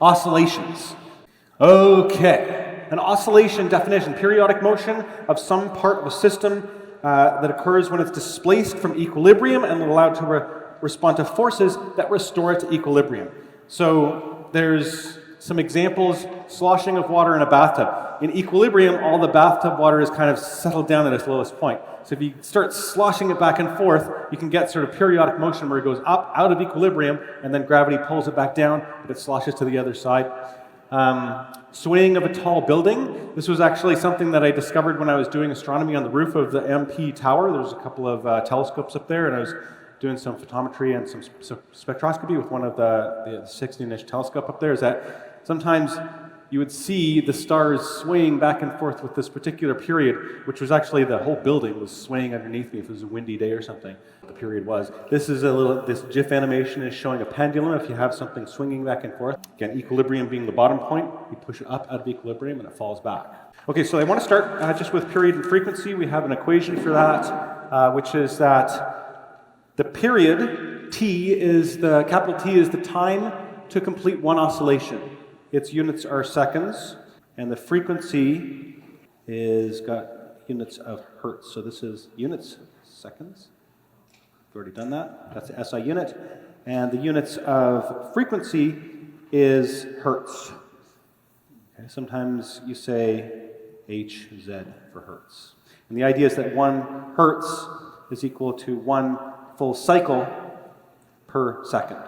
Oscillations. Okay, an oscillation definition, periodic motion of some part of a system that occurs when it's displaced from equilibrium and allowed to respond to forces that restore it to equilibrium. So there's some examples: sloshing of water in a bathtub. In equilibrium, all the bathtub water is kind of settled down at its lowest point. So if you start sloshing it back and forth, you can get sort of periodic motion where it goes up out of equilibrium, and then gravity pulls it back down, and it sloshes to the other side. Swaying of a tall building. This was actually something that I discovered when I was doing astronomy on the roof of the MP Tower. There's a couple of telescopes up there, and I was doing some photometry and some spectroscopy with one of the 16-inch telescope up there. Is that sometimes you would see the stars swaying back and forth with this particular period, which was actually the whole building was swaying underneath me if it was a windy day or something. The period was. This GIF animation is showing a pendulum. If you have something swinging back and forth, again, equilibrium being the bottom point, you push it up out of equilibrium and it falls back. Okay, so I want to start just with period and frequency. We have an equation for that, which is that the period, T, is the capital T is the time to complete one oscillation. Its units are seconds, and the frequency is got units of hertz. So this is units, seconds. We've already done that. That's the SI unit. And the units of frequency is hertz. Okay, sometimes you say Hz for hertz. And the idea is that 1 hertz is equal to 1 full cycle per second,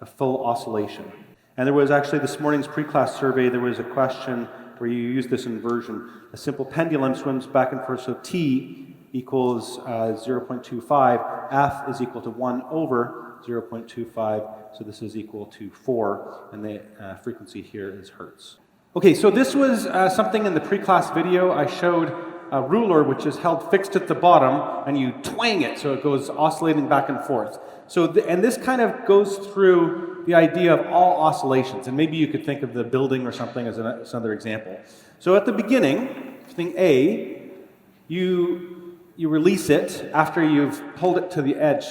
a full oscillation. And there was actually this morning's pre-class survey, there was a question where you use this inversion. A simple pendulum swims back and forth, so T equals 0.25, F is equal to 1 over 0.25, so this is equal to 4, and the frequency here is hertz. Okay, so this was something in the pre-class video. I showed a ruler which is held fixed at the bottom, and you twang it so it goes oscillating back and forth. So, and this kind of goes through the idea of all oscillations, and maybe you could think of the building or something as another example. So at the beginning, thing A, you release it after you've pulled it to the edge,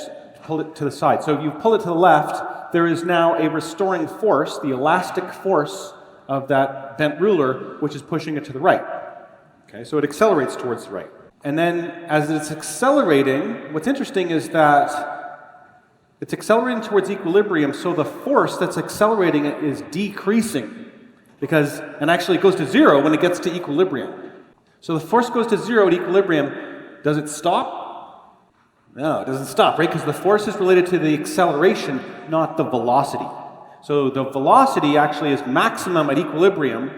pulled it to the side. So if you've pulled it to the left, there is now a restoring force, the elastic force of that bent ruler, which is pushing it to the right. Okay, so it accelerates towards the right. And then as it's accelerating, what's interesting is that it's accelerating towards equilibrium, so the force that's accelerating it is decreasing, and actually it goes to 0 when it gets to equilibrium. So the force goes to 0 at equilibrium. Does it stop? No, it doesn't stop, right? Because the force is related to the acceleration, not the velocity. So the velocity actually is maximum at equilibrium,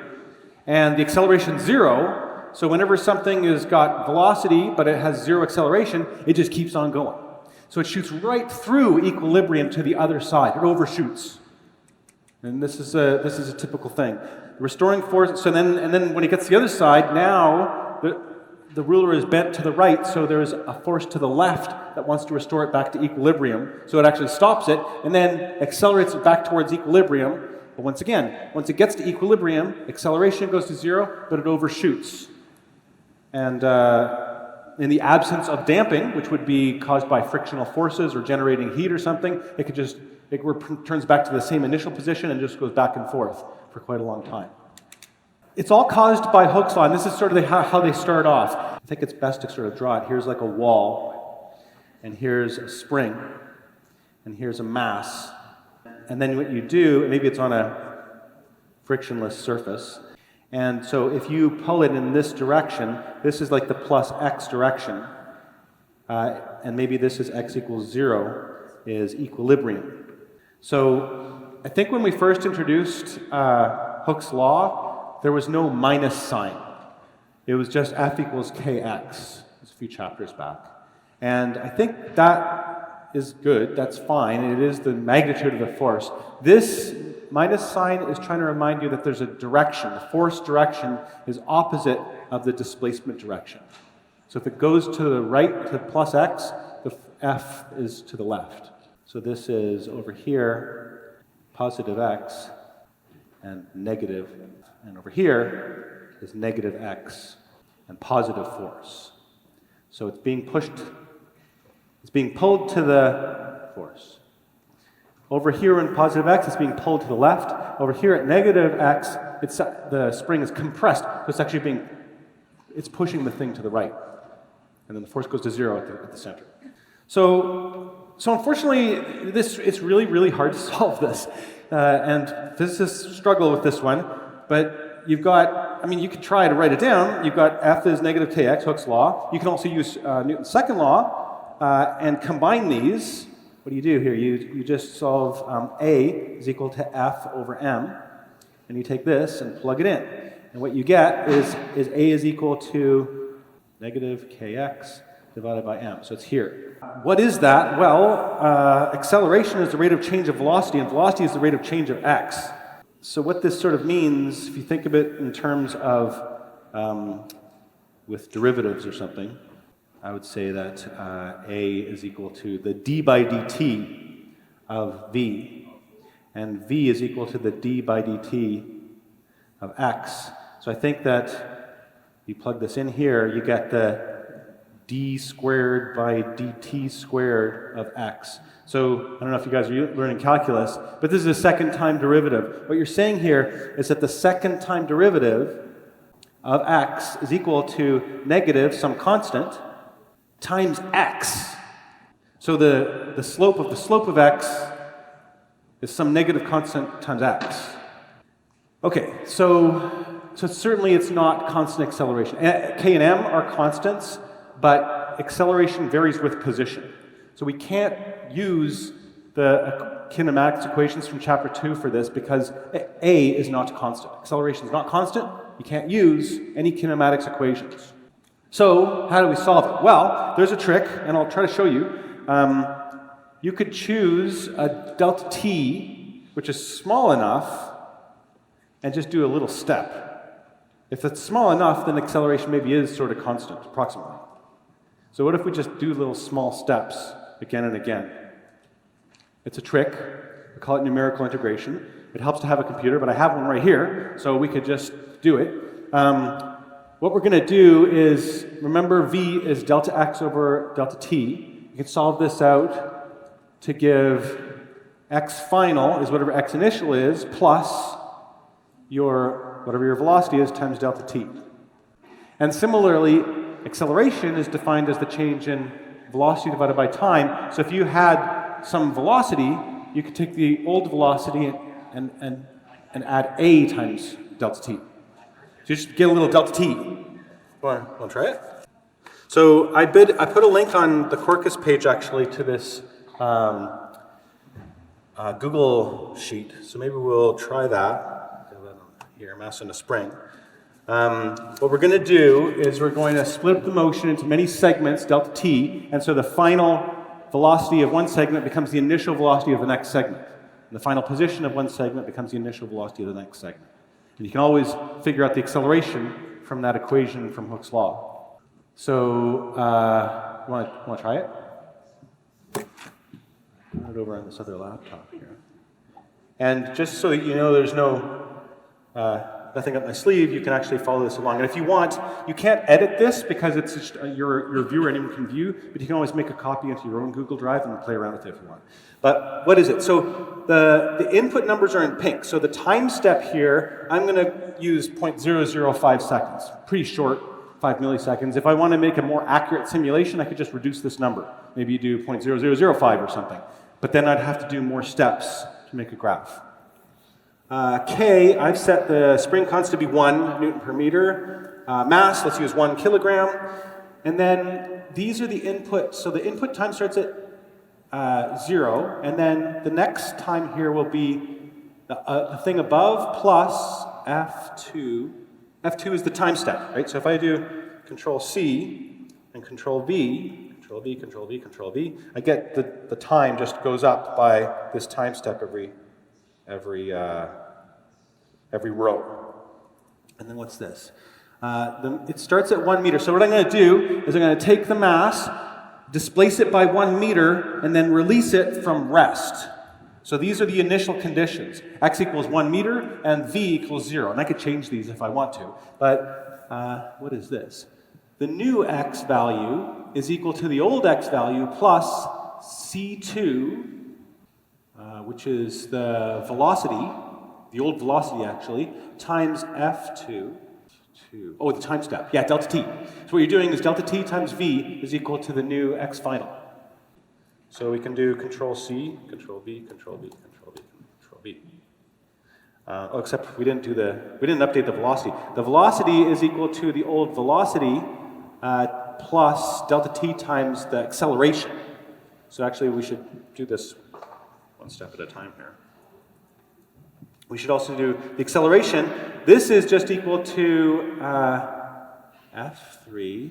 and the acceleration 0. So whenever something has got velocity, but it has 0 acceleration, it just keeps on going. So it shoots right through equilibrium to the other side. It overshoots. And this is a typical thing. The restoring force, so then when it gets to the other side, now the ruler is bent to the right, so there's a force to the left that wants to restore it back to equilibrium. So it actually stops it, and then accelerates it back towards equilibrium. But once again, once it gets to equilibrium, acceleration goes to 0, but it overshoots. And in the absence of damping, which would be caused by frictional forces or generating heat or something, it turns back to the same initial position and just goes back and forth for quite a long time. It's all caused by Hooke's law, and this is sort of how they start off. I think it's best to sort of draw it. Here's like a wall, and here's a spring, and here's a mass. And then what you do, maybe it's on a frictionless surface, and so if you pull it in this direction, this is like the plus x direction, and maybe this is x equals 0, is equilibrium. So I think when we first introduced Hooke's law, there was no minus sign. It was just F equals kx. It was a few chapters back. And I think that is good, that's fine, it is the magnitude of the force. This minus sign is trying to remind you that there's a direction. The force direction is opposite of the displacement direction. So if it goes to the right, to plus x, the F is to the left. So this is over here, positive x, and negative. And over here is negative x and positive force. So it's being pulled to the force. Over here in positive x, it's being pulled to the left. Over here at negative x, the spring is compressed, so it's actually it's pushing the thing to the right. And then the force goes to 0 at the center. So unfortunately, it's really, really hard to solve this. And physicists struggle with this one. But you've got, you could try to write it down. You've got F is negative kx, Hooke's law. You can also use Newton's second law and combine these. What do you do here? You just solve A is equal to F over M. And you take this and plug it in. And what you get is A is equal to negative kx divided by m. So it's here. What is that? Well, acceleration is the rate of change of velocity, and velocity is the rate of change of x. So what this sort of means, if you think of it in terms of with derivatives or something, I would say that A is equal to the d by dt of v, and v is equal to the d by dt of x. So I think that you plug this in here, you get the d squared by dt squared of x. So I don't know if you guys are learning calculus, but this is a second time derivative. What you're saying here is that the second time derivative of x is equal to negative some constant times x. So the slope of x is some negative constant times x. Okay, so certainly it's not constant acceleration. K and m are constants, but acceleration varies with position. So we can't use the kinematics equations from chapter 2 for this because A is not constant. Acceleration is not constant. You can't use any kinematics equations. So how do we solve it? Well, there's a trick, and I'll try to show you. You could choose a delta t, which is small enough, and just do a little step. If it's small enough, then acceleration maybe is sort of constant, approximately. So what if we just do little small steps again and again? It's a trick. We call it numerical integration. It helps to have a computer, but I have one right here, so we could just do it. What we're going to do is, remember v is delta x over delta t. You can solve this out to give x final is whatever x initial is, plus whatever your velocity is times delta t. And similarly, acceleration is defined as the change in velocity divided by time. So if you had some velocity, you could take the old velocity and add a times delta t. So you just get a little delta t. Want to try it? So I put a link on the Quarkus page actually to this Google sheet. So maybe we'll try that. Here, mass in a spring. What we're going to do is we're going to split the motion into many segments, delta t, and so the final velocity of one segment becomes the initial velocity of the next segment. And the final position of one segment becomes the initial velocity of the next segment. And you can always figure out the acceleration from that equation from Hooke's law. So, you want to try it? Put it over on this other laptop here. And just so that you know there's nothing up my sleeve, you can actually follow this along. And if you want, you can't edit this because it's just your viewer, anyone can view, but you can always make a copy into your own Google Drive and play around with it if you want. But what is it? So the input numbers are in pink. So the time step here, I'm going to use 0.005 seconds. Pretty short, 5 milliseconds. If I want to make a more accurate simulation, I could just reduce this number. Maybe you do 0.0005 or something. But then I'd have to do more steps to make a graph. K, I've set the spring constant to be 1 Newton per meter. Mass, let's use 1 kilogram. And then these are the input. So the input time starts at 0. And then the next time here will be the thing above plus F2. F2 is the time step, right? So if I do Control C and Control V, Control V, Control V, Control V, I get the time just goes up by this time step every row. And then what's this? It starts at 1 meter. So what I'm going to do is I'm going to take the mass, displace it by 1 meter, and then release it from rest. So these are the initial conditions. X equals 1 meter and V equals 0. And I could change these if I want to. But what is this? The new X value is equal to the old X value plus C2. which is the velocity, the old velocity actually, times F2, oh, the time step, yeah, delta t. So what you're doing is delta t times v is equal to the new x final. So we can do Control C, Control V, Control V, Control V, Control V. Except we didn't update the velocity. The velocity is equal to the old velocity plus delta t times the acceleration. So actually we should do this one step at a time here. We should also do the acceleration. This is just equal to F3.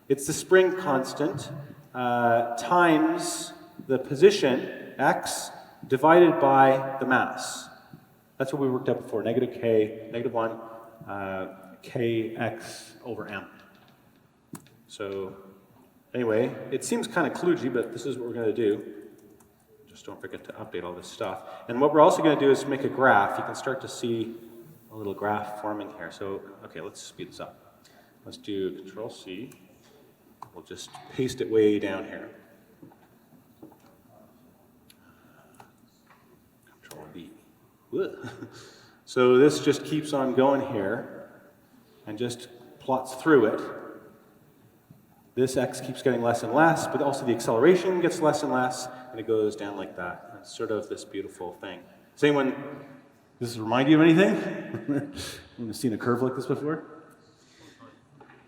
It's the spring constant times the position, x, divided by the mass. That's what we worked out before, negative k, negative 1, kx over m. So anyway, it seems kind of kludgy, but this is what we're going to do. Just don't forget to update all this stuff. And what we're also going to do is make a graph. You can start to see a little graph forming here. So, okay, let's speed this up. Let's do Control C. We'll just paste it way down here. Control V. So this just keeps on going here and just plots through it. This x keeps getting less and less, but also the acceleration gets less and less, and it goes down like that. It's sort of this beautiful thing. Does anyone, does this remind you of anything? You've seen a curve like this before?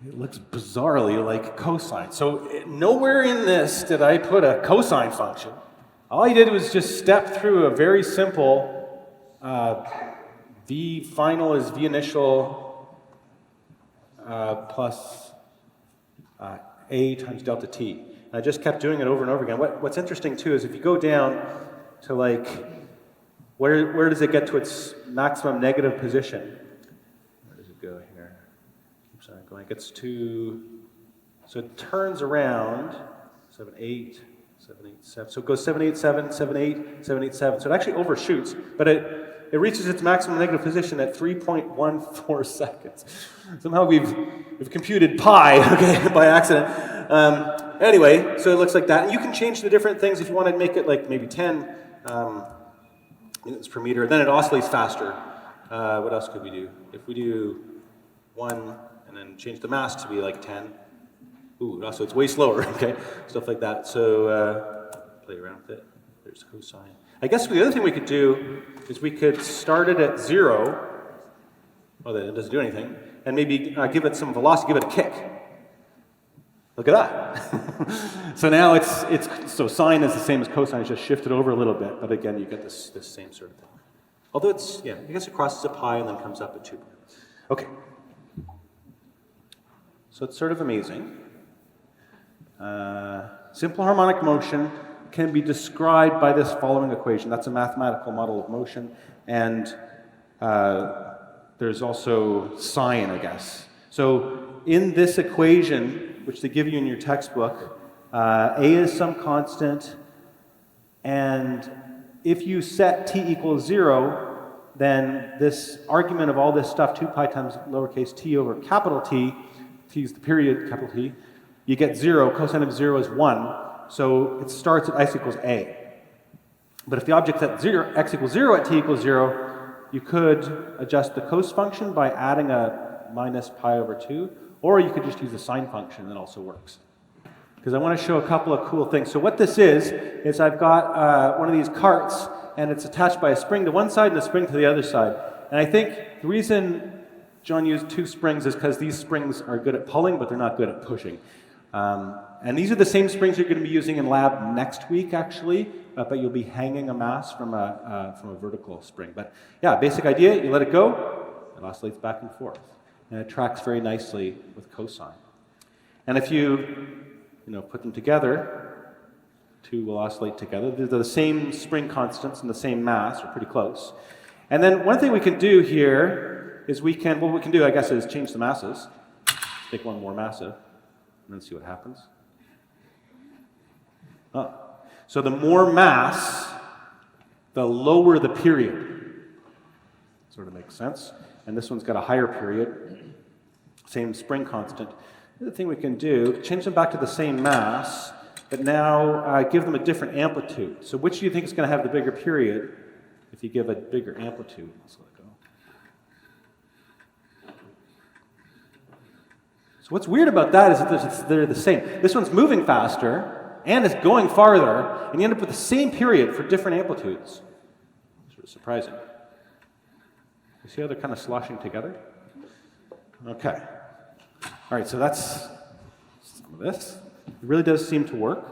It looks bizarrely like cosine. So nowhere in this did I put a cosine function. All I did was just step through a very simple v final is v initial plus a times delta t. And I just kept doing it over and over again. What's interesting too is if you go down to like, where does it get to its maximum negative position? Where does it go here? Keeps on going. It gets to, so it turns around, 7, 8, 7, 8, 7. So it goes 7, 8, 7, 7, 8, 7, 8, 7. So it actually overshoots, but it reaches its maximum negative position at 3.14 seconds. Somehow we've computed pi, okay, by accident. Anyway, so it looks like that. And you can change the different things if you want to make it like maybe 10 minutes per meter. Then it oscillates faster. What else could we do? If we do 1 and then change the mass to be like 10. Ooh, also it's way slower, okay? Stuff like that. So play around with it. There's cosine. I guess the other thing we could do is we could start it at 0. Oh, that doesn't do anything. And maybe give it some velocity, give it a kick. Look at that. So now so sine is the same as cosine, it's just shifted over a little bit. But again, you get this same sort of thing. Although it's, yeah, I guess it crosses at pi and then comes up at 2 pi. Okay. So it's sort of amazing. Simple harmonic motion can be described by this following equation. That's a mathematical model of motion. And there's also sine, I guess. So in this equation, which they give you in your textbook, a is some constant. And if you set t equals 0, then this argument of all this stuff, 2 pi times lowercase t over capital T, t is the period, capital T, you get 0. Cosine of 0 is 1. So it starts at x equals a. But if the object's at 0, x equals 0 at t equals 0, you could adjust the cos function by adding a minus pi over 2, or you could just use the sine function, that also works. Because I want to show a couple of cool things. So what this is I've got one of these carts, and it's attached by a spring to one side and a spring to the other side. And I think the reason John used 2 springs is because these springs are good at pulling, but they're not good at pushing. And these are the same springs you're going to be using in lab next week, actually, but you'll be hanging a mass from a vertical spring. But yeah, basic idea, you let it go, it oscillates back and forth. And it tracks very nicely with cosine. And if you put them together, 2 will oscillate together. They're the same spring constants and the same mass, or pretty close. And then one thing we can do here is what we can do, I guess, is change the masses. Make one more massive, and then see what happens. Oh. So the more mass, the lower the period. Sort of makes sense. And this one's got a higher period, same spring constant. The other thing we can do, change them back to the same mass. but now give them a different amplitude. So which do you think is going to have the bigger period if you give a bigger amplitude? Let's let go. So what's weird about that is that they're the same. This one's moving faster and it's going farther, and you end up with the same period for different amplitudes. Sort of surprising. You see how they're kind of sloshing together? Okay. All right, so that's some of this. It really does seem to work.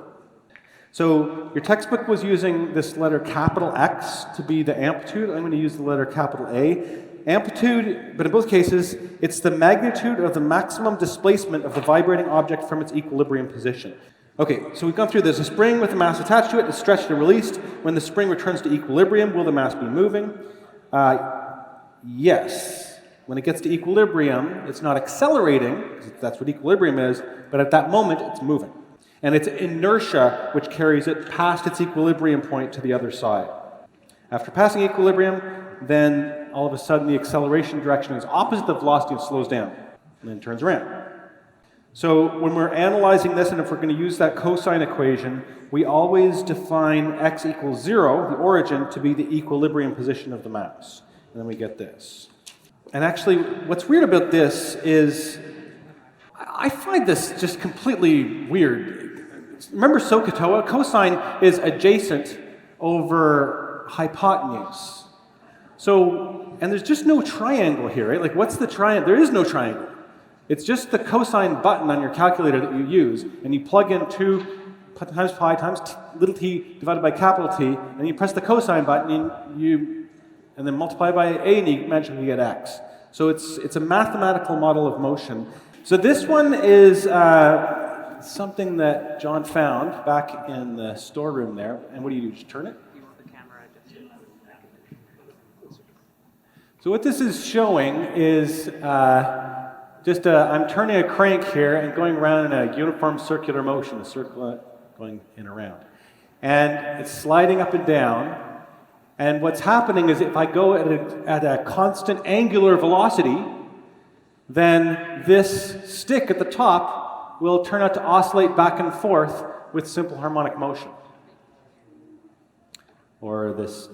So your textbook was using this letter capital X to be the amplitude. I'm going to use the letter capital A. Amplitude, but in both cases, it's the magnitude of the maximum displacement of the vibrating object from its equilibrium position. Okay, so we've gone through this. A spring with a mass attached to it is stretched and released. When the spring returns to equilibrium, will the mass be moving? Yes. When it gets to equilibrium, it's not accelerating, because that's what equilibrium is, but at that moment, it's moving. And it's inertia which carries it past its equilibrium point to the other side. After passing equilibrium, then all of a sudden the acceleration direction is opposite the velocity and slows down, and then turns around. So when we're analyzing this, and if we're going to use that cosine equation, we always define x equals 0, the origin, to be the equilibrium position of the mass. And then we get this. And actually, what's weird about this is, I find this just completely weird. Remember SOHCAHTOA? Cosine is adjacent over hypotenuse. So, and there's just no triangle here, right? Like, what's the triangle? There is no triangle. It's just the cosine button on your calculator that you use, and you plug in 2 times pi times little t divided by capital T, and you press the cosine button, and then multiply by a, and you magically get x. So it's a mathematical model of motion. So this one is something that John found back in the storeroom there. And what do? Just turn it? You want the camera just So what this is showing is I'm turning a crank here and going around in a uniform circular motion, a circle going in and around. And it's sliding up and down. And what's happening is if I go at a constant angular velocity, then this stick at the top will turn out to oscillate back and forth with simple harmonic motion. Or this,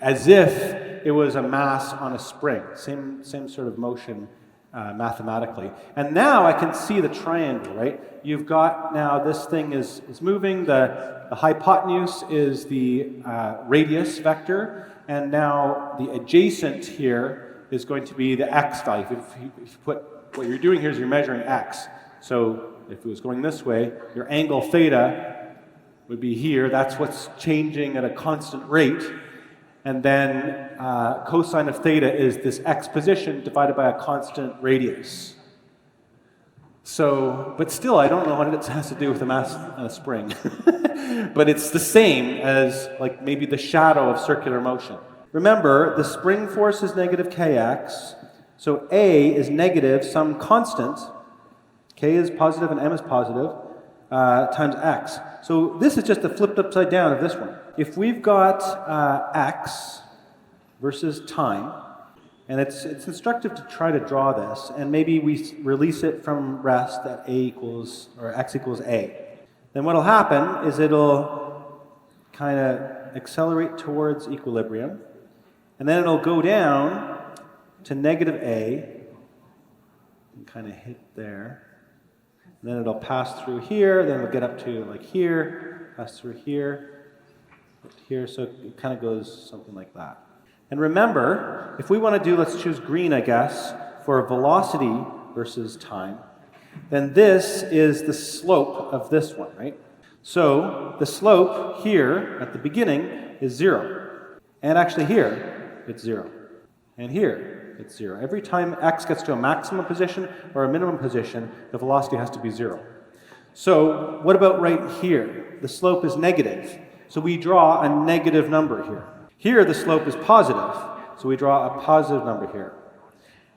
as if it was a mass on a spring, same sort of motion mathematically. And now I can see the triangle, right? You've got now this thing is moving, the hypotenuse is the radius vector, and now the adjacent here is going to be the x value. If you put, what you're doing here is you're measuring x. So if it was going this way, your angle theta would be here. That's what's changing at a constant rate. And then cosine of theta is this x position divided by a constant radius. So, but still, I don't know what it has to do with the mass on a spring. But it's the same as, like, maybe the shadow of circular motion. Remember, the spring force is negative kx. So A is negative some constant. K is positive and M is positive times x. So this is just the flipped upside down of this one. If we've got x versus time, and it's instructive to try to draw this, and maybe we release it from rest at x equals a. Then what'll happen is it'll kind of accelerate towards equilibrium, and then it'll go down to negative a, and kind of hit there. And then it'll pass through here, then it'll get up to like here, pass through here, here, so it kind of goes something like that. And remember, if we want to do, let's choose green, I guess, for velocity versus time, then this is the slope of this one, right? So the slope here at the beginning is 0. And actually here, it's 0. And here, it's 0. Every time x gets to a maximum position or a minimum position, the velocity has to be 0. So what about right here? The slope is negative. So we draw a negative number here. Here the slope is positive, so we draw a positive number here.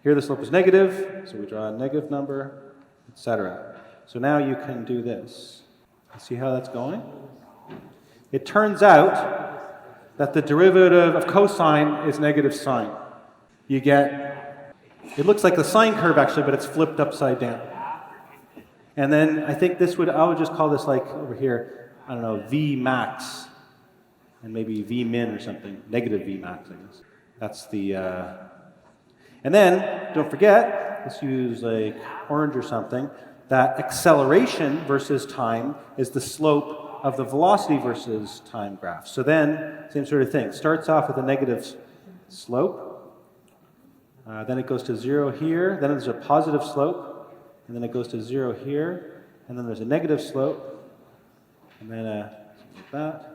Here the slope is negative, so we draw a negative number, etc. So now you can do this. See how that's going? It turns out that the derivative of cosine is negative sine. You get, it looks like the sine curve actually, but it's flipped upside down. And then I think I would just call this like over here, I don't know, V max, and maybe V min or something, negative V max, I guess. That's the, and then, don't forget, let's use like orange or something, that acceleration versus time is the slope of the velocity versus time graph. So then, same sort of thing. Starts off with a negative slope, then it goes to 0 here, then there's a positive slope, and then it goes to 0 here, and then there's a negative slope, and then like that.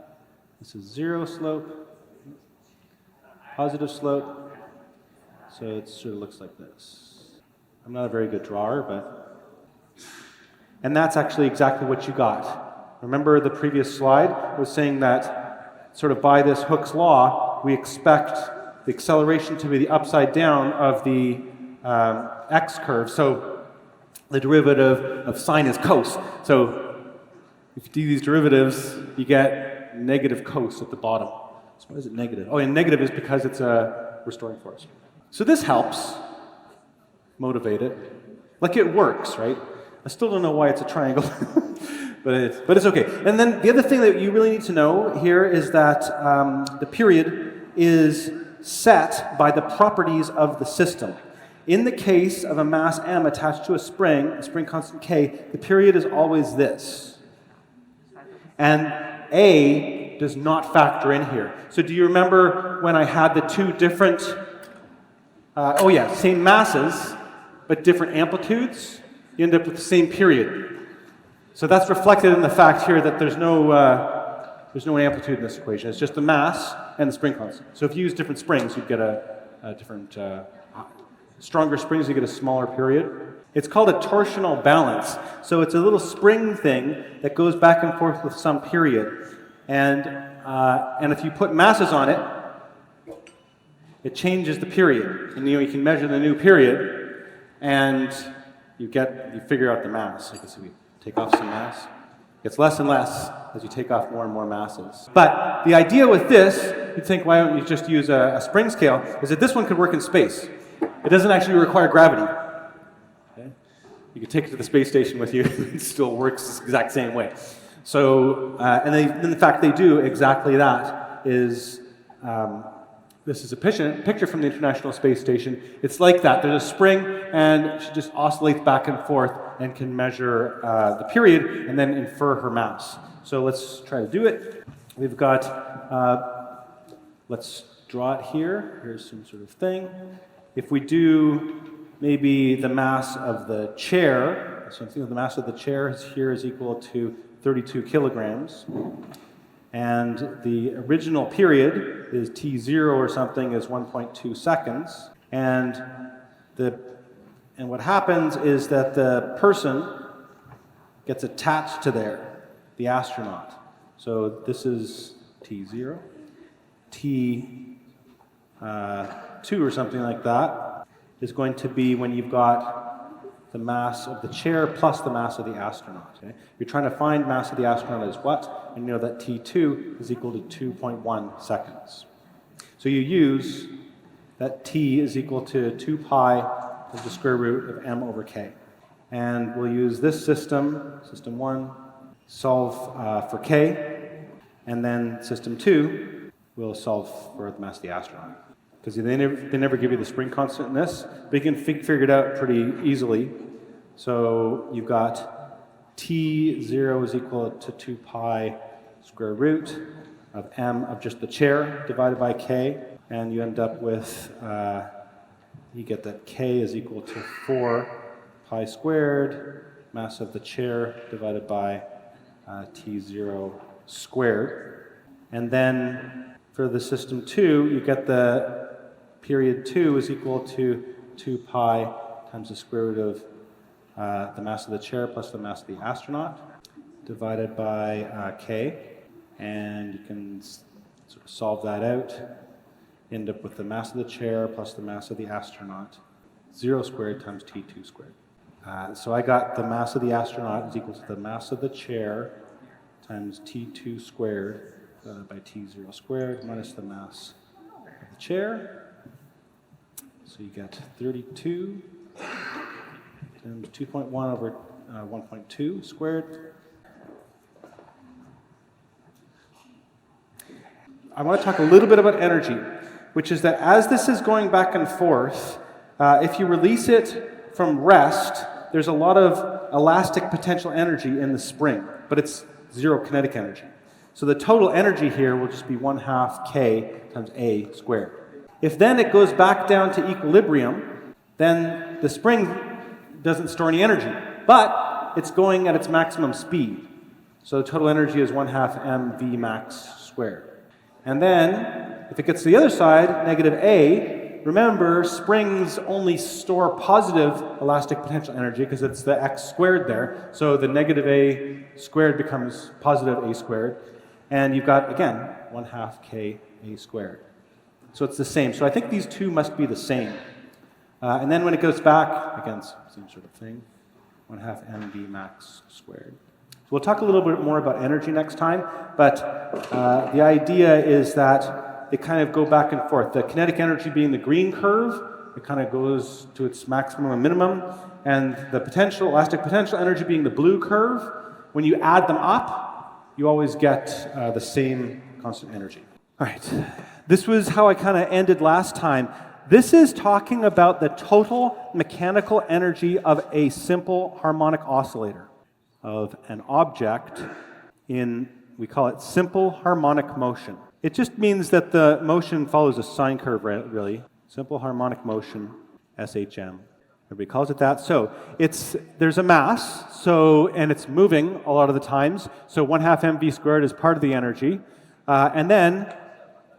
This is 0 slope, positive slope, so it sort of looks like this. I'm not a very good drawer, but... And that's actually exactly what you got. Remember the previous slide was saying that sort of by this Hooke's law, we expect the acceleration to be the upside down of the x curve. So the derivative of sine is cos. So if you do these derivatives, you get negative cos at the bottom. So why is it negative? Oh, and negative is because it's a restoring force. So this helps motivate it. Like it works, right? I still don't know why it's a triangle, but it's okay. And then the other thing that you really need to know here is that the period is set by the properties of the system. In the case of a mass m attached to a spring constant k, the period is always this. And a does not factor in here. So do you remember when I had the two different, same masses, but different amplitudes? You end up with the same period. So that's reflected in the fact here that there's no amplitude in this equation. It's just the mass and the spring constant. So if you use different springs, you'd get a different... Stronger springs, you get a smaller period. It's called a torsional balance. So it's a little spring thing that goes back and forth with some period. And if you put masses on it, it changes the period. And you can measure the new period, and you figure out the mass. You can see we take off some mass. It gets less and less as you take off more and more masses. But the idea with this, you'd think, why don't you just use a spring scale, is that this one could work in space. It doesn't actually require gravity. Okay? You can take it to the space station with you. It still works the exact same way. So, in fact, they do exactly that. This is a picture from the International Space Station. It's like that. There's a spring, and she just oscillates back and forth and can measure the period and then infer her mass. So let's try to do it. We've got, let's draw it here. Here's some sort of thing. If we do maybe the mass of the chair, so I'm thinking the mass of the chair here is equal to 32 kilograms, and the original period is t0 or something is 1.2 seconds, and what happens is that the person gets attached to the astronaut. So this is t0, T2 or something like that is going to be when you've got the mass of the chair plus the mass of the astronaut. Okay? You're trying to find mass of the astronaut is what? And you know that T2 is equal to 2.1 seconds. So you use that T is equal to 2 pi of the square root of m over k. And we'll use this system 1, solve for k, and then system 2 will solve for the mass of the astronaut. Because they never give you the spring constant in this, but you can figure it out pretty easily. So you've got T0 is equal to 2 pi square root of m of just the chair divided by k, and you end up with, you get that k is equal to 4 pi squared, mass of the chair divided by T0 squared. And then for the system 2, you get the period 2 is equal to 2 pi times the square root of the mass of the chair plus the mass of the astronaut divided by k. And you can sort of solve that out. End up with the mass of the chair plus the mass of the astronaut, 0 squared times T2 squared. So I got the mass of the astronaut is equal to the mass of the chair times T2 squared divided by T0 squared minus the mass of the chair. So you get 32 times 2.1 over 1.2 squared. I want to talk a little bit about energy, which is that as this is going back and forth, if you release it from rest, there's a lot of elastic potential energy in the spring, but it's zero kinetic energy. So the total energy here will just be 1/2 k times a squared. If then it goes back down to equilibrium, then the spring doesn't store any energy, but it's going at its maximum speed. So the total energy is 1/2 mv max squared. And then, if it gets to the other side, negative a, remember, springs only store positive elastic potential energy because it's the x squared there. So the negative a squared becomes positive a squared. And you've got, again, 1/2 k a squared. So it's the same. So I think these two must be the same. And then when it goes back, again, same sort of thing, 1/2 mv max squared. So we'll talk a little bit more about energy next time, but the idea is that they kind of go back and forth. The kinetic energy being the green curve, it kind of goes to its maximum and minimum, and the potential, elastic potential energy being the blue curve. When you add them up, you always get the same constant energy. All right, this was how I kind of ended last time. This is talking about the total mechanical energy of a simple harmonic oscillator, of an object in, we call it simple harmonic motion. It just means that the motion follows a sine curve, really. Simple harmonic motion, SHM. Everybody calls it that. So there's a mass, and it's moving a lot of the times. So 1/2 mv squared is part of the energy. And then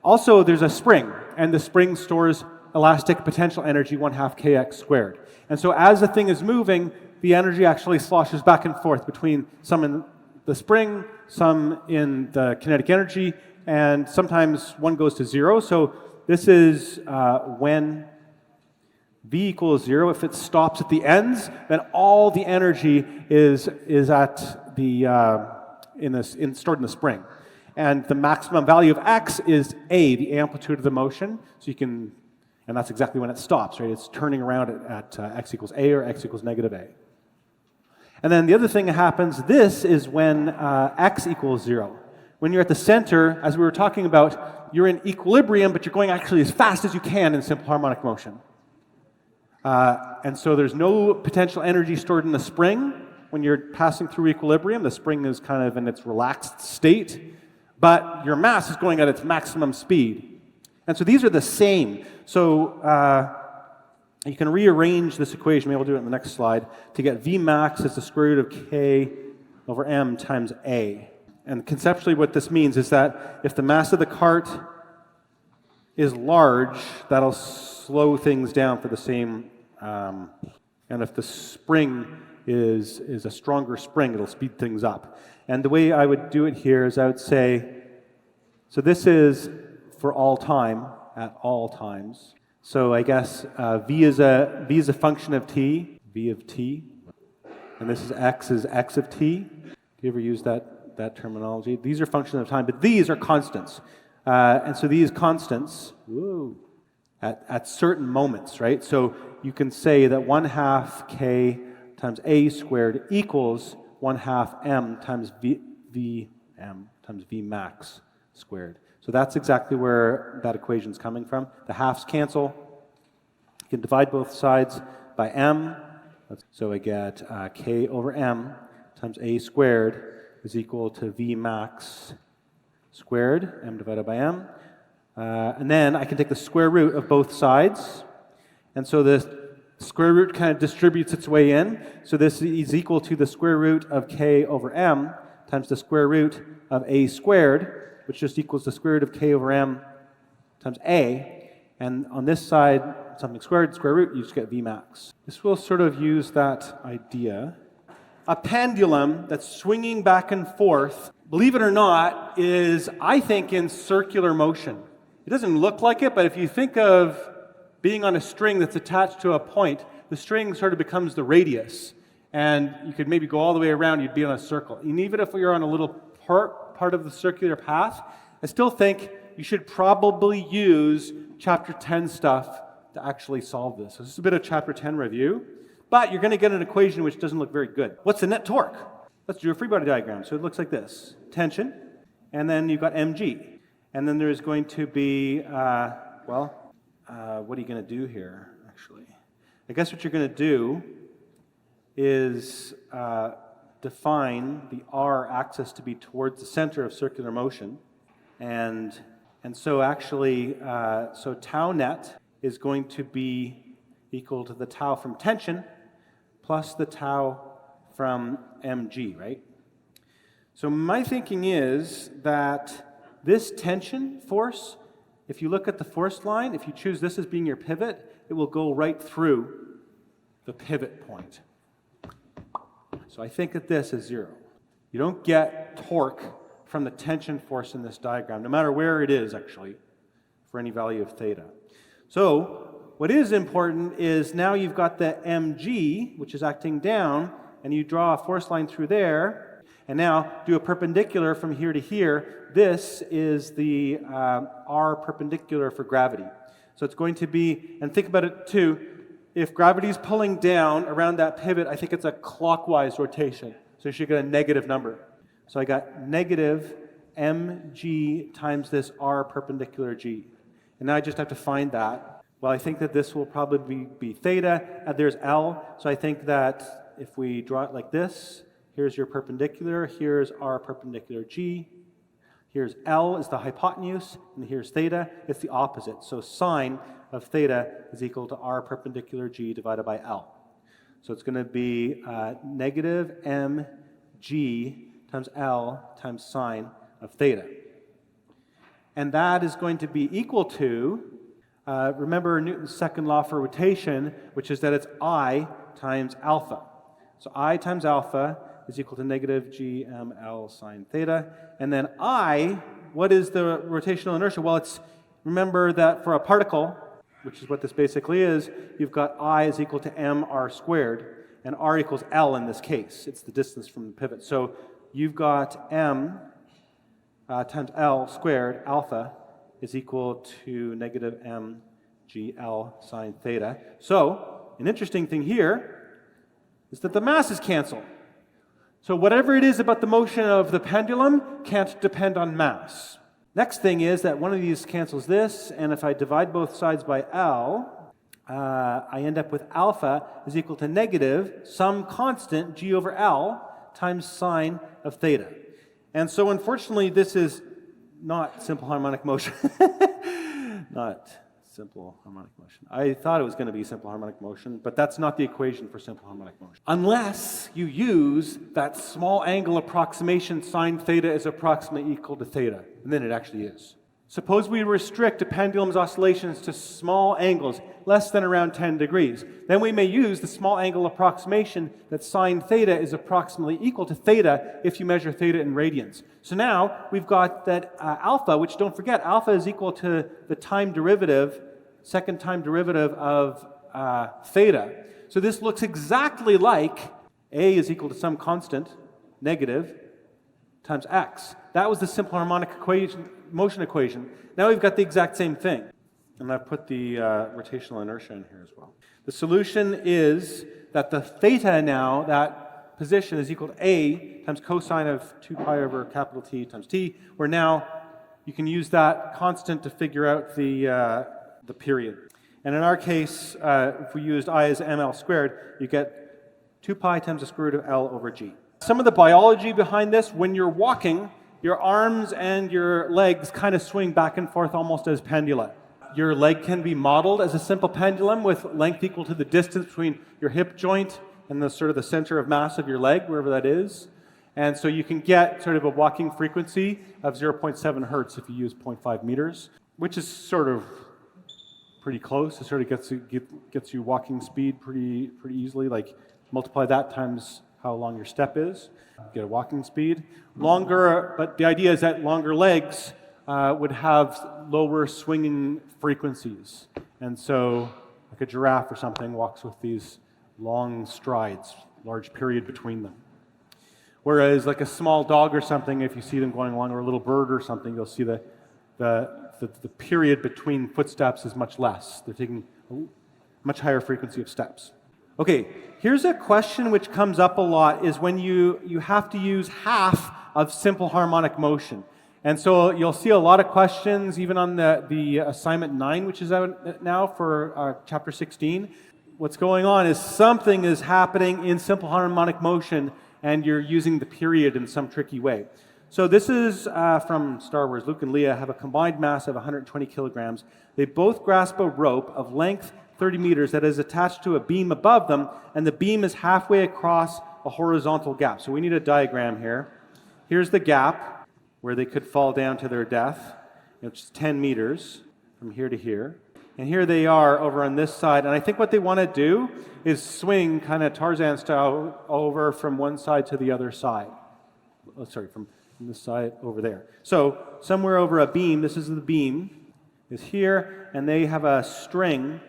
also there's a spring, and the spring stores elastic potential energy 1/2 kx squared. And so as the thing is moving, the energy actually sloshes back and forth between some in the spring, some in the kinetic energy, and sometimes one goes to zero. So this is when v equals 0, if it stops at the ends, then all the energy is at the stored in the spring. And the maximum value of x is a, the amplitude of the motion. So you can, and that's exactly when it stops, right? It's turning around at x equals a or x equals negative a. And then the other thing that happens, this is when x equals 0. When you're at the center, as we were talking about, you're in equilibrium, but you're going actually as fast as you can in simple harmonic motion. And so there's no potential energy stored in the spring when you're passing through equilibrium. The spring is kind of in its relaxed state, but your mass is going at its maximum speed. And so these are the same. So you can rearrange this equation, maybe we'll do it in the next slide, to get V max as the square root of k over m times a. And conceptually what this means is that if the mass of the cart is large, that'll slow things down for the same, and if the spring is a stronger spring, it'll speed things up. And the way I would do it here is I would say, so this is for all time, at all times. So I guess v is a function of t, v of t, and this is x of t. Do you ever use that terminology? These are functions of time, but these are constants. And so these constants, at certain moments, right? So you can say that 1/2 k times a squared equals 1/2 m times v m times v max squared. So that's exactly where that equation is coming from. The halves cancel. You can divide both sides by m. So I get k over m times a squared is equal to v max squared, m divided by m. And then I can take the square root of both sides. And so the square root kind of distributes its way in. So this is equal to the square root of k over m times the square root of a squared, which just equals the square root of k over m times a. And on this side, something squared, square root, you just get v max. This will sort of use that idea. A pendulum that's swinging back and forth, believe it or not, is, I think, in circular motion. It doesn't look like it, but if you think of being on a string that's attached to a point, the string sort of becomes the radius. And you could maybe go all the way around, you'd be on a circle. And even if you're on a little part of the circular path, I still think you should probably use chapter 10 stuff to actually solve this. So this is a bit of chapter 10 review. But you're going to get an equation which doesn't look very good. What's the net torque? Let's do a free body diagram. So it looks like this. Tension, and then you've got mg. And then there's going to be, what are you going to do here, actually? I guess what you're going to do is define the r axis to be towards the center of circular motion. And so actually, so tau net is going to be equal to the tau from tension plus the tau from mg, right? So my thinking is that this tension force, if you look at the force line, if you choose this as being your pivot, it will go right through the pivot point. So I think that this is 0. You don't get torque from the tension force in this diagram, no matter where it is, actually, for any value of theta. So what is important is now you've got the mg, which is acting down, and you draw a force line through there, and now do a perpendicular from here to here. This is the r perpendicular for gravity. So it's going to be, and think about it too, if gravity is pulling down around that pivot, I think it's a clockwise rotation. So you should get a negative number. So I got negative mg times this r perpendicular g. And now I just have to find that. Well, I think that this will probably be theta, and there's L. So I think that if we draw it like this, here's your perpendicular, here's r perpendicular g, here's L is the hypotenuse, and here's theta. It's the opposite. So sine of theta is equal to r perpendicular g divided by L. So it's going to be negative mg times L times sine of theta. And that is going to be equal to, remember Newton's second law for rotation, which is that it's I times alpha. So I times alpha is equal to negative gml sine theta. And then I, what is the rotational inertia? Well, remember that for a particle, which is what this basically is, you've got I is equal to mr squared, and r equals L in this case. It's the distance from the pivot. So you've got m times L squared, alpha, is equal to negative mgl sine theta. So an interesting thing here is that the masses cancel. So whatever it is about the motion of the pendulum can't depend on mass. Next thing is that one of these cancels this, and if I divide both sides by L, I end up with alpha is equal to negative some constant g over L times sine of theta. And so unfortunately this is not simple harmonic motion. Not simple harmonic motion. I thought it was going to be simple harmonic motion, but that's not the equation for simple harmonic motion. Unless you use that small angle approximation, sine theta is approximately equal to theta, and then it actually is. Suppose we restrict a pendulum's oscillations to small angles, less than around 10 degrees. Then we may use the small angle approximation that sine theta is approximately equal to theta if you measure theta in radians. So now we've got that alpha, which don't forget, alpha is equal to the time derivative, second time derivative of theta. So this looks exactly like A is equal to some constant, negative, times x. That was the simple harmonic motion equation. Now we've got the exact same thing. And I've put the rotational inertia in here as well. The solution is that the theta now, that position is equal to A times cosine of 2 pi over capital T times T, where now you can use that constant to figure out the period. And in our case, if we used I as ml squared, you get 2 pi times the square root of L over G. Some of the biology behind this, when you're walking, your arms and your legs kind of swing back and forth almost as pendula. Your leg can be modeled as a simple pendulum with length equal to the distance between your hip joint and the sort of the center of mass of your leg, wherever that is. And so you can get sort of a walking frequency of 0.7 hertz if you use 0.5 meters, which is sort of pretty close. It sort of gets you walking speed pretty easily. Like multiply that times how long your step is, get a walking speed. Longer, but the idea is that longer legs would have lower swinging frequencies. And so like a giraffe or something walks with these long strides, large period between them. Whereas like a small dog or something, if you see them going along, or a little bird or something, you'll see the period between footsteps is much less. They're taking a much higher frequency of steps. Okay, here's a question which comes up a lot is when you have to use half of simple harmonic motion. And so you'll see a lot of questions even on the assignment 9, which is out now for chapter 16. What's going on is something is happening in simple harmonic motion and you're using the period in some tricky way. So this is from Star Wars. Luke and Leia have a combined mass of 120 kilograms. They both grasp a rope of length 30 meters that is attached to a beam above them, and the beam is halfway across a horizontal gap. So we need a diagram here. Here's the gap where they could fall down to their death, which is 10 meters from here to here. And here they are over on this side. And I think what they want to do is swing kind of Tarzan style over from one side to the other side. Oh, sorry, from this side over there. So somewhere over a beam, this is the beam, is here, and they have a string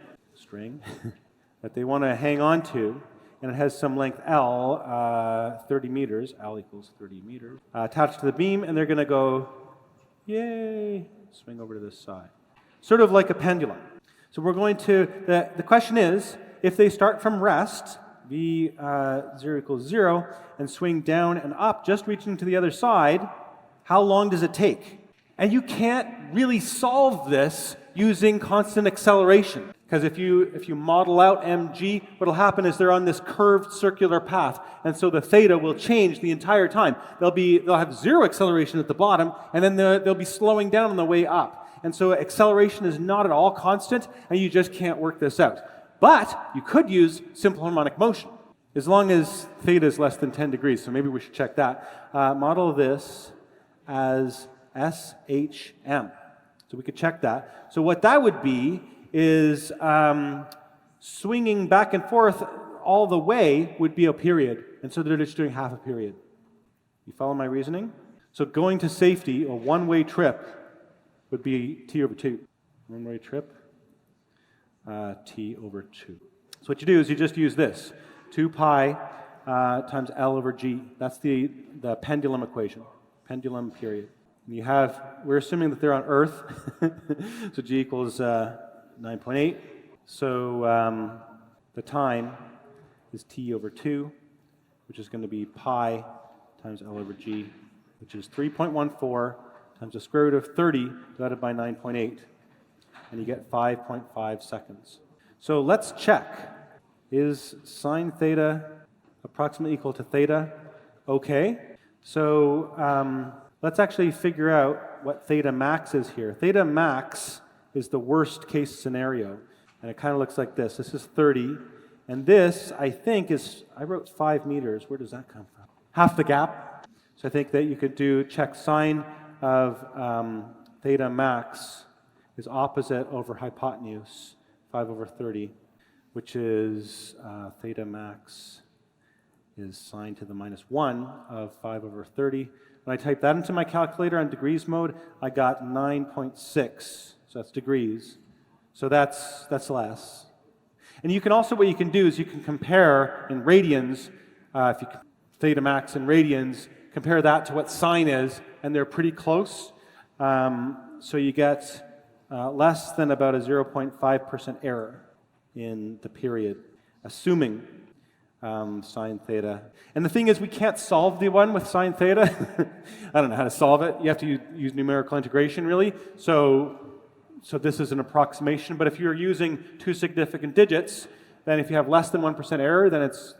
that they want to hang on to. And it has some length L, 30 meters, L equals 30 meters, attached to the beam, and they're going to go, yay, swing over to this side. Sort of like a pendulum. So we're going to, the question is, if they start from rest, V 0 equals 0, and swing down and up, just reaching to the other side, how long does it take? And you can't really solve this using constant acceleration. Because if you model out mg, what will happen is they're on this curved circular path, and so the theta will change the entire time. They'll have zero acceleration at the bottom, and then they'll be slowing down on the way up. And so acceleration is not at all constant, and you just can't work this out. But you could use simple harmonic motion, as long as theta is less than 10 degrees. So maybe we should check that. Model this as SHM. So we could check that. So what that would be is swinging back and forth all the way would be a period. And so they're just doing half a period. You follow my reasoning? So going to safety, a one-way trip, would be t over 2. One-way trip, t over 2. So what you do is you just use this. 2 pi times L over g. That's the pendulum equation. Pendulum period. And you have, we're assuming that they're on Earth. So g equals 9.8. So the time is t over 2, which is going to be pi times L over g, which is 3.14 times the square root of 30 divided by 9.8. And you get 5.5 seconds. So let's check. Is sine theta approximately equal to theta? Okay. So let's actually figure out what theta max is here. Theta max is the worst case scenario. And it kind of looks like this. This is 30. And this, I think, is, I wrote 5 meters. Where does that come from? Half the gap. So I think that you could check sine of theta max is opposite over hypotenuse, 5 over 30, which is theta max is sine to the minus 1 of 5 over 30. When I type that into my calculator on degrees mode, I got 9.6. So that's degrees. So that's less. And you can also, what you can do is you can compare in radians, if you theta max in radians, compare that to what sine is, and they're pretty close. So you get less than about a 0.5% error in the period, assuming sine theta. And the thing is, we can't solve the one with sine theta. I don't know how to solve it. You have to use numerical integration, really. So this is an approximation. But if you're using 2 significant digits, then if you have less than 1% error, then it's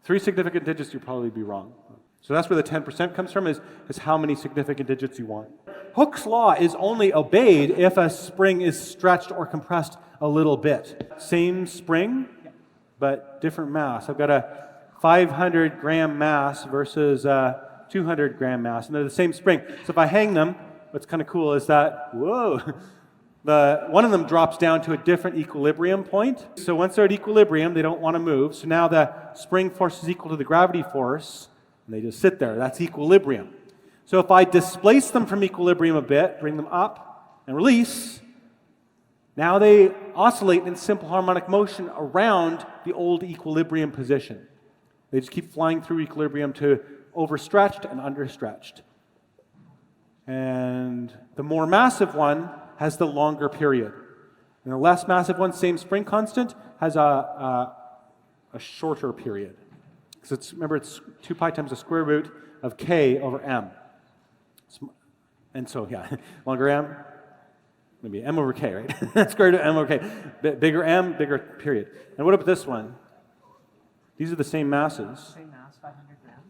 3 significant digits, you'll probably be wrong. So that's where the 10% comes from, is how many significant digits you want. Hooke's law is only obeyed if a spring is stretched or compressed a little bit. Same spring, but different mass. I've got a 500 gram mass versus a 200 gram mass, and they're the same spring. So if I hang them, what's kind of cool is that, whoa, one of them drops down to a different equilibrium point. So once they're at equilibrium, they don't want to move. So now the spring force is equal to the gravity force, and they just sit there. That's equilibrium. So if I displace them from equilibrium a bit, bring them up, and release, now they oscillate in simple harmonic motion around the old equilibrium position. They just keep flying through equilibrium to overstretched and understretched. And the more massive one has the longer period. And the less massive one, same spring constant, has a a shorter period. Because remember, it's 2 pi times the square root of k over m. And so, yeah, longer m, maybe m over k, right? Square root of m over k. Bigger m, bigger period. And what about this one? These are the same masses. Same mass, 500 grams,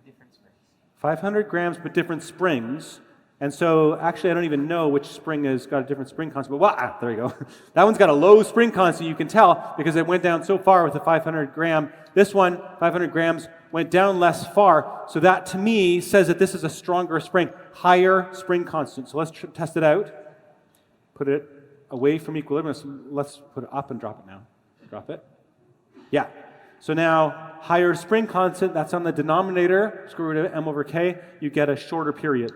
different springs. 500 grams, but different springs. And so, actually, I don't even know which spring has got a different spring constant. But there you go. That one's got a low spring constant, you can tell, because it went down so far with the 500 gram. This one, 500 grams, went down less far. So that, to me, says that this is a stronger spring, higher spring constant. So let's test it out. Put it away from equilibrium. So let's put it up and drop it now. Drop it. Yeah. So now, higher spring constant, that's on the denominator, square root of m over k. You get a shorter period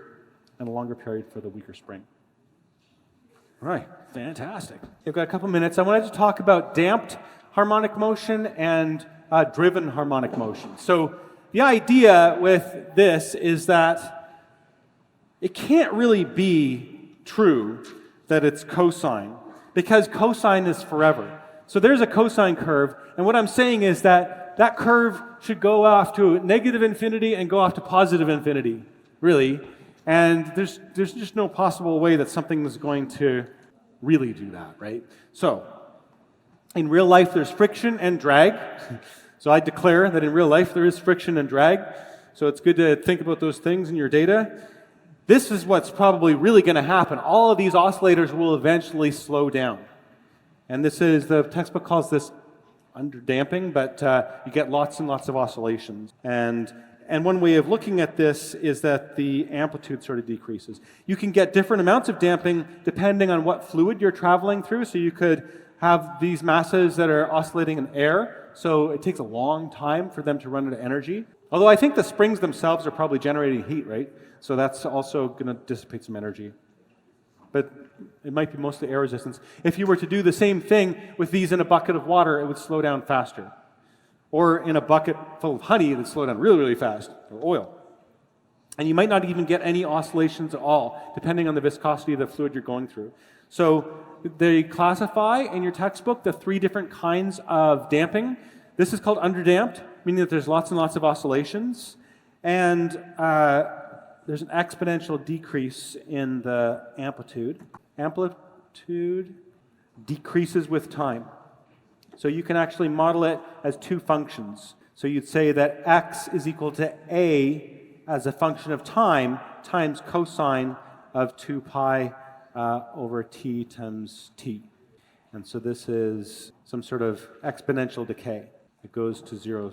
and a longer period for the weaker spring. All right, fantastic. We've got a couple minutes. I wanted to talk about damped harmonic motion and driven harmonic motion. So the idea with this is that it can't really be true that it's cosine, because cosine is forever. So there's a cosine curve, and what I'm saying is that that curve should go off to negative infinity and go off to positive infinity, really. And there's just no possible way that something is going to really do that, right? So, in real life, there's friction and drag. So I declare that in real life, there is friction and drag. So it's good to think about those things in your data. This is what's probably really going to happen. All of these oscillators will eventually slow down. And this is, the textbook calls this underdamping, but you get lots and lots of oscillations. And one way of looking at this is that the amplitude sort of decreases. You can get different amounts of damping depending on what fluid you're traveling through. So you could have these masses that are oscillating in air, so it takes a long time for them to run out of energy. Although I think the springs themselves are probably generating heat, right? So that's also going to dissipate some energy. But it might be mostly air resistance. If you were to do the same thing with these in a bucket of water, it would slow down faster. Or in a bucket full of honey, it would slow down really, really fast, or oil. And you might not even get any oscillations at all, depending on the viscosity of the fluid you're going through. So they classify in your textbook the 3 different kinds of damping. This is called underdamped, meaning that there's lots and lots of oscillations. And there's an exponential decrease in the amplitude. Amplitude decreases with time. So you can actually model it as 2 functions. So you'd say that x is equal to a as a function of time times cosine of 2 pi over t times t. And so this is some sort of exponential decay. It goes to 0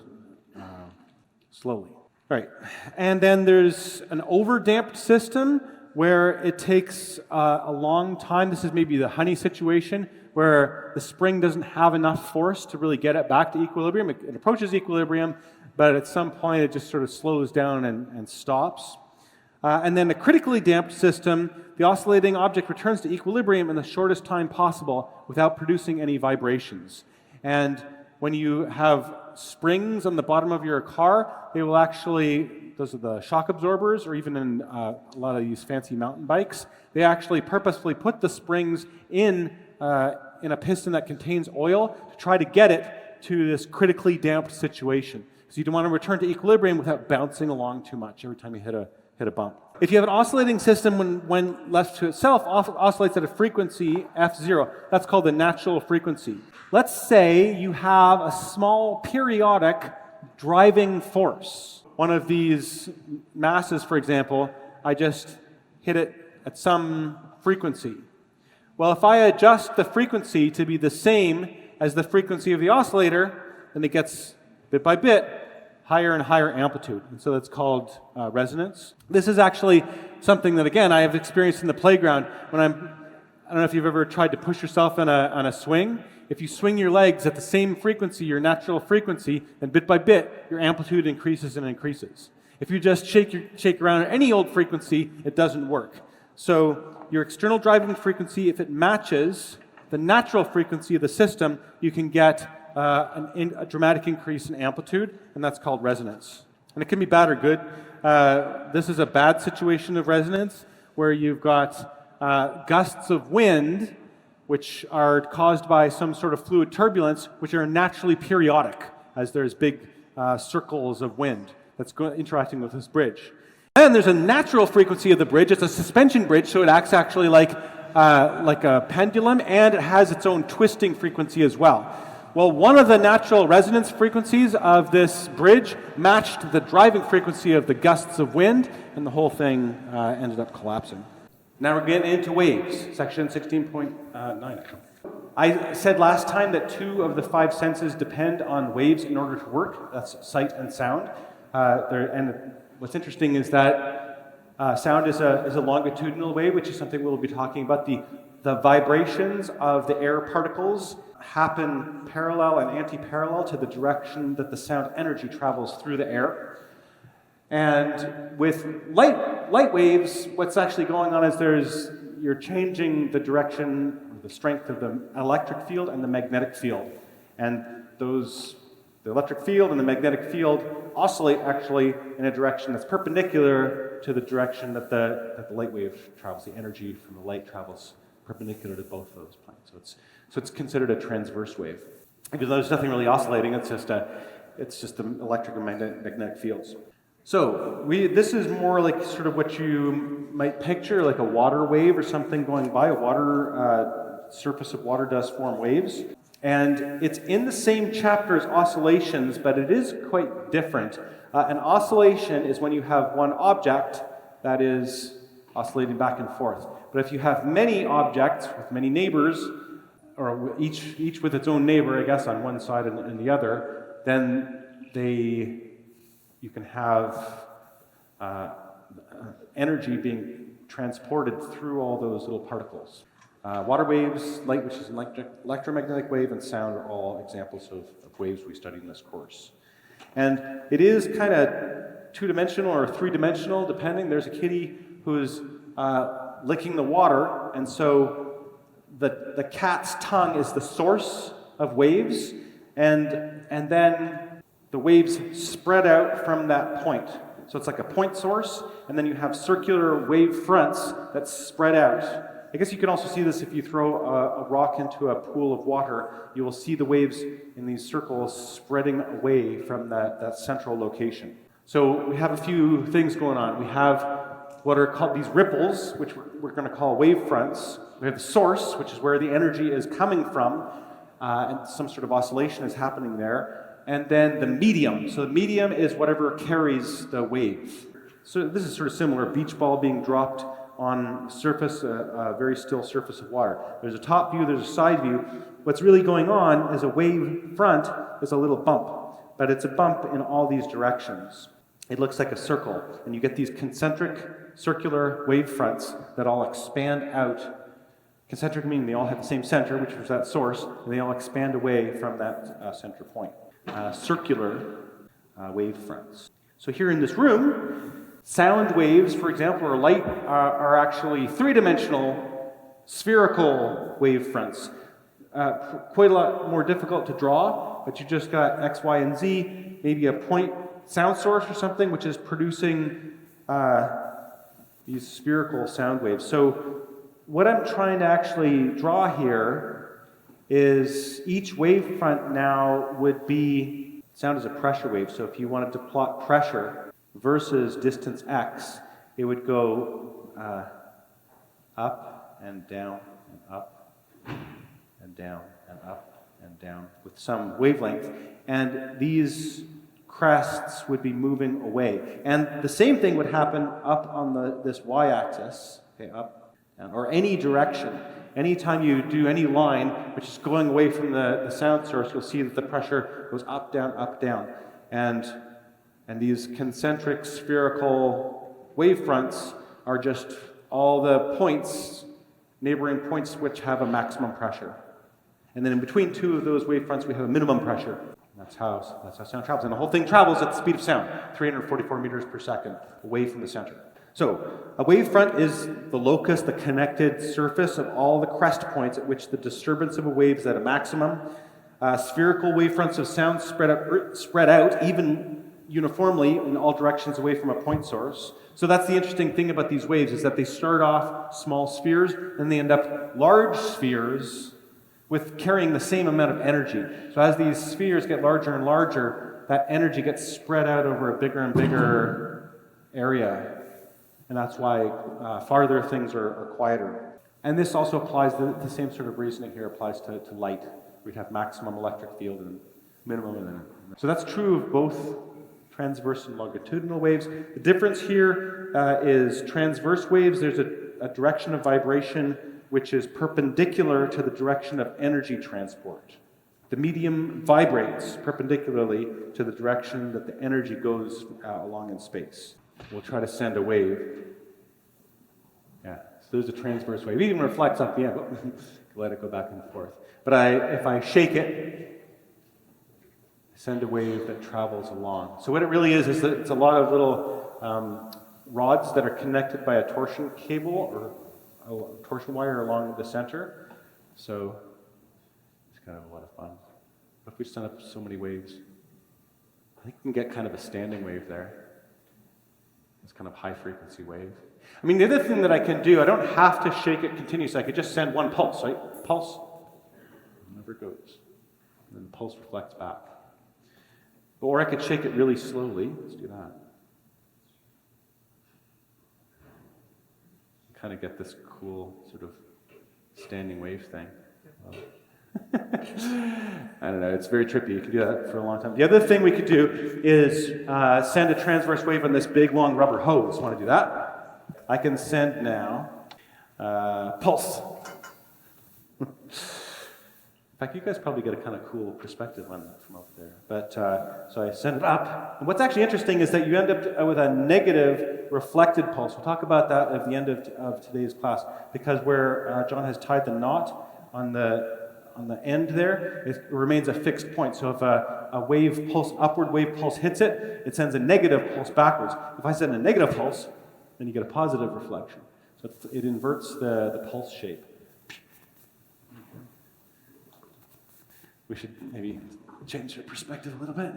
slowly. All right. And then there's an overdamped system where it takes a long time. This is maybe the honey situation, where the spring doesn't have enough force to really get it back to equilibrium. It approaches equilibrium, but at some point it just sort of slows down and stops. And then the critically damped system, the oscillating object returns to equilibrium in the shortest time possible without producing any vibrations. And when you have springs on the bottom of your car, they will actually, those are the shock absorbers, or even in a lot of these fancy mountain bikes, they actually purposefully put the springs in a piston that contains oil to try to get it to this critically damped situation. So you don't want to return to equilibrium without bouncing along too much every time you hit a bump. If you have an oscillating system, when left to itself, oscillates at a frequency f0. That's called the natural frequency. Let's say you have a small periodic driving force. One of these masses, for example, I just hit it at some frequency. Well, if I adjust the frequency to be the same as the frequency of the oscillator, then it gets, bit by bit, higher and higher amplitude. And so that's called resonance. This is actually something that, again, I have experienced in the playground. I don't know if you've ever tried to push yourself on a swing. If you swing your legs at the same frequency, your natural frequency, then bit by bit, your amplitude increases and increases. If you just shake around at any old frequency, it doesn't work. So your external driving frequency, if it matches the natural frequency of the system, you can get a dramatic increase in amplitude, and that's called resonance. And it can be bad or good. This is a bad situation of resonance, where you've got gusts of wind, which are caused by some sort of fluid turbulence, which are naturally periodic. as there's big circles of wind that's interacting with this bridge. And there's a natural frequency of the bridge. It's a suspension bridge, so it acts actually like a pendulum, and it has its own twisting frequency as well. Well, one of the natural resonance frequencies of this bridge matched the driving frequency of the gusts of wind, and the whole thing ended up collapsing. Now we're getting into waves, section 16.9. I said last time that 2 of the 5 senses depend on waves in order to work. That's sight and sound. And what's interesting is that sound is a longitudinal wave, which is something we'll be talking about. The vibrations of the air particles happen parallel and anti-parallel to the direction that the sound energy travels through the air. And with light waves, what's actually going on is you're changing the direction, the strength of the electric field and the magnetic field. And the electric field and the magnetic field oscillate actually in a direction that's perpendicular to the direction that the light wave travels. The energy from the light travels perpendicular to both of those planes. So it's considered a transverse wave. Because there's nothing really oscillating, it's just the electric and magnetic fields. So this is more like sort of what you might picture, like a water wave or something going by. A water surface of water does form waves. And it's in the same chapter as oscillations, but it is quite different. An oscillation is when you have one object that is oscillating back and forth. But if you have many objects with many neighbors, or each with its own neighbor, I guess, on one side and the other, then you can have energy being transported through all those little particles. Water waves, light, which is an electromagnetic wave, and sound are all examples of waves we studied in this course. And it is kind of 2-dimensional or 3-dimensional, depending. There's a kitty who's licking the water, and so the cat's tongue is the source of waves, and then the waves spread out from that point. So it's like a point source, and then you have circular wave fronts that spread out. I guess you can also see this if you throw a rock into a pool of water. You will see the waves in these circles spreading away from that central location. So we have a few things going on. We have what are called these ripples, which we're going to call wave fronts. We have the source, which is where the energy is coming from, and some sort of oscillation is happening there. And then the medium. So the medium is whatever carries the wave. So this is sort of similar, a beach ball being dropped on surface, a very still surface of water. There's a top view, there's a side view. What's really going on is a wave front is a little bump, but it's a bump in all these directions. It looks like a circle, and you get these concentric circular wave fronts that all expand out. Concentric meaning they all have the same center, which was that source, and they all expand away from that center point. Circular wave fronts. So here in this room, sound waves, for example, or light, are actually 3-dimensional spherical wave fronts. Quite a lot more difficult to draw, but you just got X, Y, and Z, maybe a point sound source or something, which is producing these spherical sound waves. So what I'm trying to actually draw here is each wave front now would be, sound is a pressure wave, so if you wanted to plot pressure versus distance x, it would go up and down and up and down and up and down with some wavelength. And these crests would be moving away. And the same thing would happen up on this y-axis, okay, up, or any direction. Anytime you do any line which is going away from the sound source, you'll see that the pressure goes up, down. And these concentric spherical wave fronts are just all the points, neighboring points which have a maximum pressure. And then in between two of those wave fronts, we have a minimum pressure. That's how sound travels. And the whole thing travels at the speed of sound, 344 meters per second, away from the center. So a wave front is the locus, the connected surface of all the crest points at which the disturbance of a wave is at a maximum. Spherical wave fronts of sound spread out even uniformly in all directions away from a point source. So that's the interesting thing about these waves, is that they start off small spheres, and they end up large spheres, with carrying the same amount of energy. So as these spheres get larger and larger, that energy gets spread out over a bigger and bigger area. And that's why farther things are quieter. And this also applies, the same sort of reasoning here applies to light. We'd have maximum electric field and minimum. So that's true of both transverse and longitudinal waves. The difference here is transverse waves, there's a direction of vibration which is perpendicular to the direction of energy transport. The medium vibrates perpendicularly to the direction that the energy goes along in space. We'll try to send a wave. Yeah, so there's a transverse wave. It even reflects off the end. Let it go back and forth. But if I shake it, I send a wave that travels along. So what it really is that it's a lot of little rods that are connected by a torsion cable or a torsion wire along the center. So it's kind of a lot of fun. What if we send up so many waves? I think we can get kind of a standing wave there. It's kind of high frequency wave. I mean, the other thing that I can do, I don't have to shake it continuously. I could just send one pulse, right? Pulse. It never goes. And then the pulse reflects back. Or I could shake it really slowly. Let's do that. Kind of get this cool sort of standing wave thing. I don't know, it's very trippy. You can do that for a long time. The other thing we could do is send a transverse wave on this big, long rubber hose. Want to do that? I can send now pulse. In fact, you guys probably get a kind of cool perspective on that from over there. But so I send it up. And what's actually interesting is that you end up with a negative reflected pulse. We'll talk about that at the end of today's class, because where John has tied the knot on the end there, it remains a fixed point. So if a wave pulse, upward wave pulse hits it, it sends a negative pulse backwards. If I send a negative pulse, then you get a positive reflection. So it inverts the pulse shape. We should maybe change our perspective a little bit.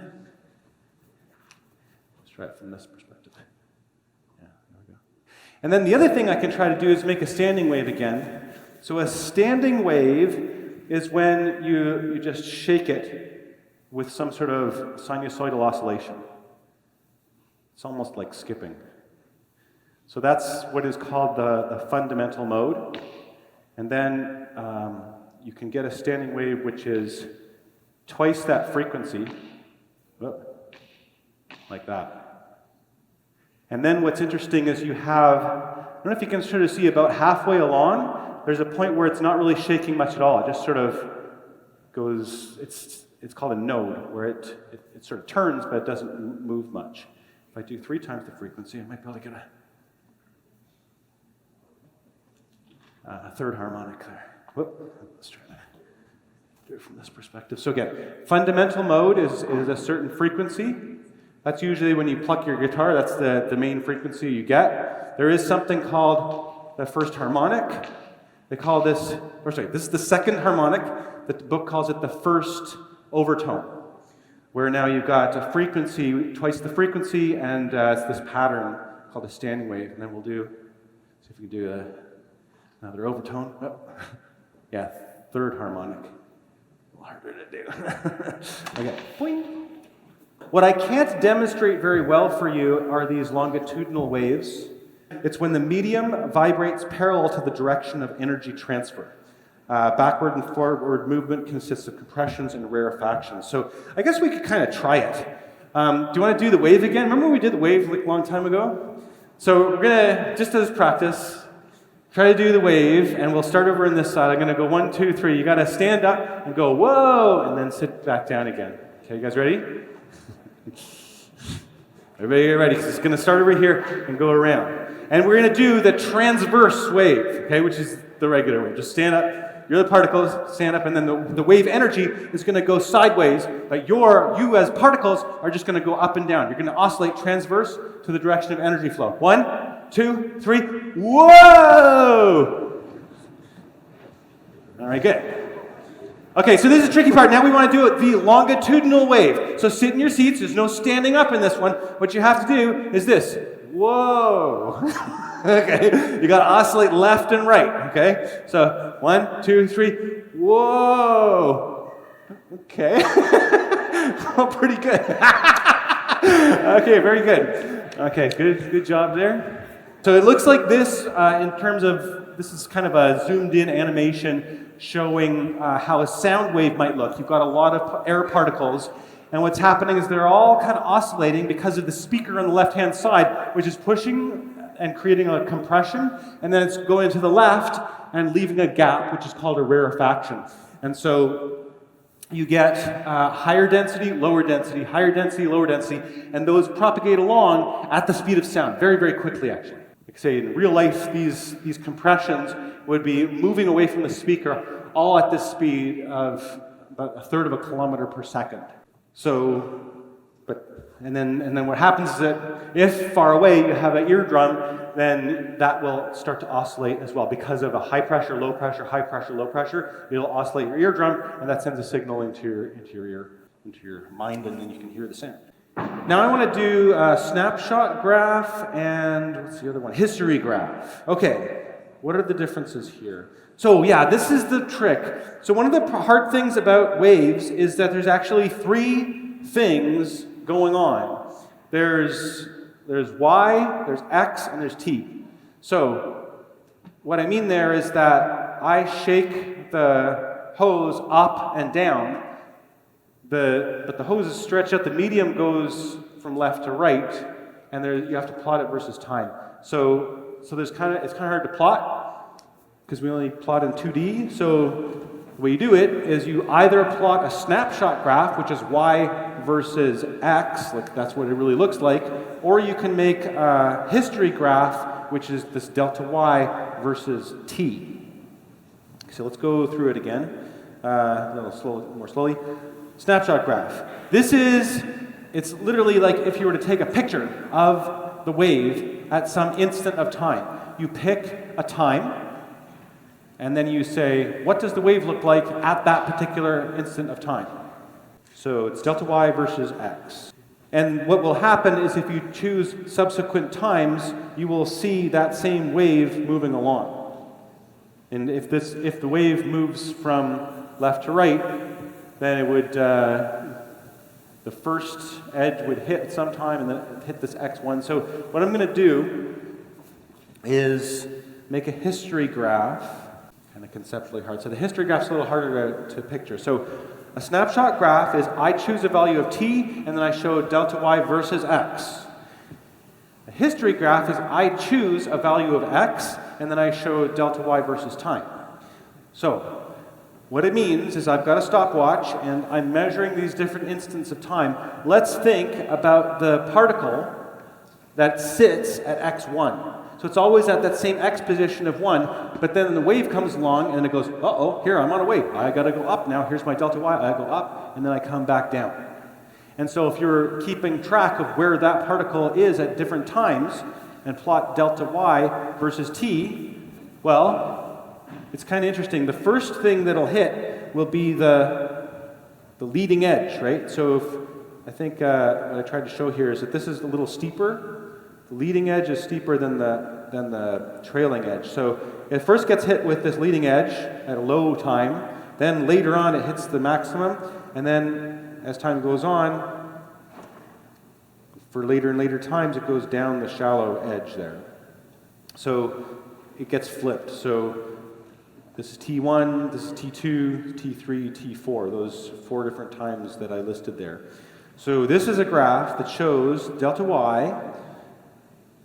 Let's try it from this perspective. Yeah, there we go. And then the other thing I can try to do is make a standing wave again. So a standing wave is when you just shake it with some sort of sinusoidal oscillation. It's almost like skipping. So that's what is called the fundamental mode. And then you can get a standing wave which is twice that frequency, like that. And then what's interesting is you have, I don't know if you can sort of see about halfway along, there's a point where it's not really shaking much at all. It just sort of goes, it's called a node, where it sort of turns, but it doesn't move much. If I do 3 times the frequency, I might be able to get a third harmonic there. Let's try that. Do it from this perspective. So again, fundamental mode is a certain frequency. That's usually when you pluck your guitar, that's the main frequency you get. There is something called the first harmonic. They call this, this is the second harmonic. The book calls it the first overtone, where now you've got a frequency, twice the frequency, and it's this pattern called a standing wave. And then we'll see if we can do another overtone. Yeah, third harmonic. A little harder to do. Okay. Boing. What I can't demonstrate very well for you are these longitudinal waves. It's when the medium vibrates parallel to the direction of energy transfer. Backward and forward movement consists of compressions and rarefactions. So I guess we could kind of try it. Do you want to do the wave again? Remember when we did the wave like a long time ago? So we're going to, just as practice, try to do the wave, and we'll start over on this side. I'm going to go 1, 2, 3. You got to stand up and go, whoa, and then sit back down again. Okay, you guys ready? Everybody get ready, because it's going to start over here and go around. And we're going to do the transverse wave, okay, which is the regular wave. Just stand up. You're the particles, stand up, and then the wave energy is going to go sideways, but you as particles are just going to go up and down. You're going to oscillate transverse to the direction of energy flow. 1, 2, 3. Whoa! All right, good. Okay, so this is the tricky part. Now we want to do the longitudinal wave. So sit in your seats. There's no standing up in this one. What you have to do is this. Whoa. Okay, you got to oscillate left and right. Okay, so 1, 2, 3. Whoa. Okay. Oh, pretty good. Okay, very good. Okay, good job there. So it looks like this in terms of, this is kind of a zoomed in animation showing how a sound wave might look. You've got a lot of air particles, and what's happening is they're all kind of oscillating because of the speaker on the left-hand side, which is pushing and creating a compression, and then it's going to the left and leaving a gap, which is called a rarefaction. And so you get higher density, lower density, higher density, lower density, and those propagate along at the speed of sound, very, very quickly, actually. Like say, in real life, these compressions would be moving away from the speaker, all at this speed of about 1/3 of a kilometer per second. So, and then what happens is that if far away you have an eardrum, then that will start to oscillate as well because of a high pressure, low pressure, high pressure, low pressure. It'll oscillate your eardrum, and that sends a signal into your ear, into your mind, and then you can hear the sound. Now I want to do a snapshot graph and what's the other one? History graph. Okay, what are the differences here? So yeah, this is the trick. So one of the hard things about waves is that there's actually 3 things going on. There's Y, there's X, and there's T. So what I mean there is that I shake the hose up and down, but the hose is stretched out, the medium goes from left to right, and you have to plot it versus time. So it's kind of hard to plot, because we only plot in 2D. So the way you do it is you either plot a snapshot graph, which is Y versus X, like that's what it really looks like, or you can make a history graph, which is this delta Y versus T. So let's go through it again, a little more slowly. Snapshot graph. It's literally like if you were to take a picture of the wave at some instant of time. You pick a time, and then you say, what does the wave look like at that particular instant of time? So it's delta Y versus X. And what will happen is if you choose subsequent times, you will see that same wave moving along. And if the wave moves from left to right, then it would, the first edge would hit sometime and then hit this X1. So what I'm going to do is make a history graph, kind of conceptually hard. So the history graph's a little harder to picture. So a snapshot graph is I choose a value of T and then I show delta Y versus X. A history graph is I choose a value of X and then I show delta Y versus time. So what it means is I've got a stopwatch and I'm measuring these different instants of time. Let's think about the particle that sits at X1. So it's always at that same X position of 1, but then the wave comes along and it goes, uh-oh, here, I'm on a wave. I gotta go up now, here's my delta Y, I go up, and then I come back down. And so if you're keeping track of where that particle is at different times and plot delta Y versus T, well, it's kind of interesting. The first thing that'll hit will be the leading edge, right? So I think what I tried to show here is that this is a little steeper. The leading edge is steeper than the trailing edge. So it first gets hit with this leading edge at a low time, then later on it hits the maximum, and then as time goes on, for later and later times, it goes down the shallow edge there. So it gets flipped. So this is T1, this is T2, T3, T4, those 4 different times that I listed there. So this is a graph that shows delta Y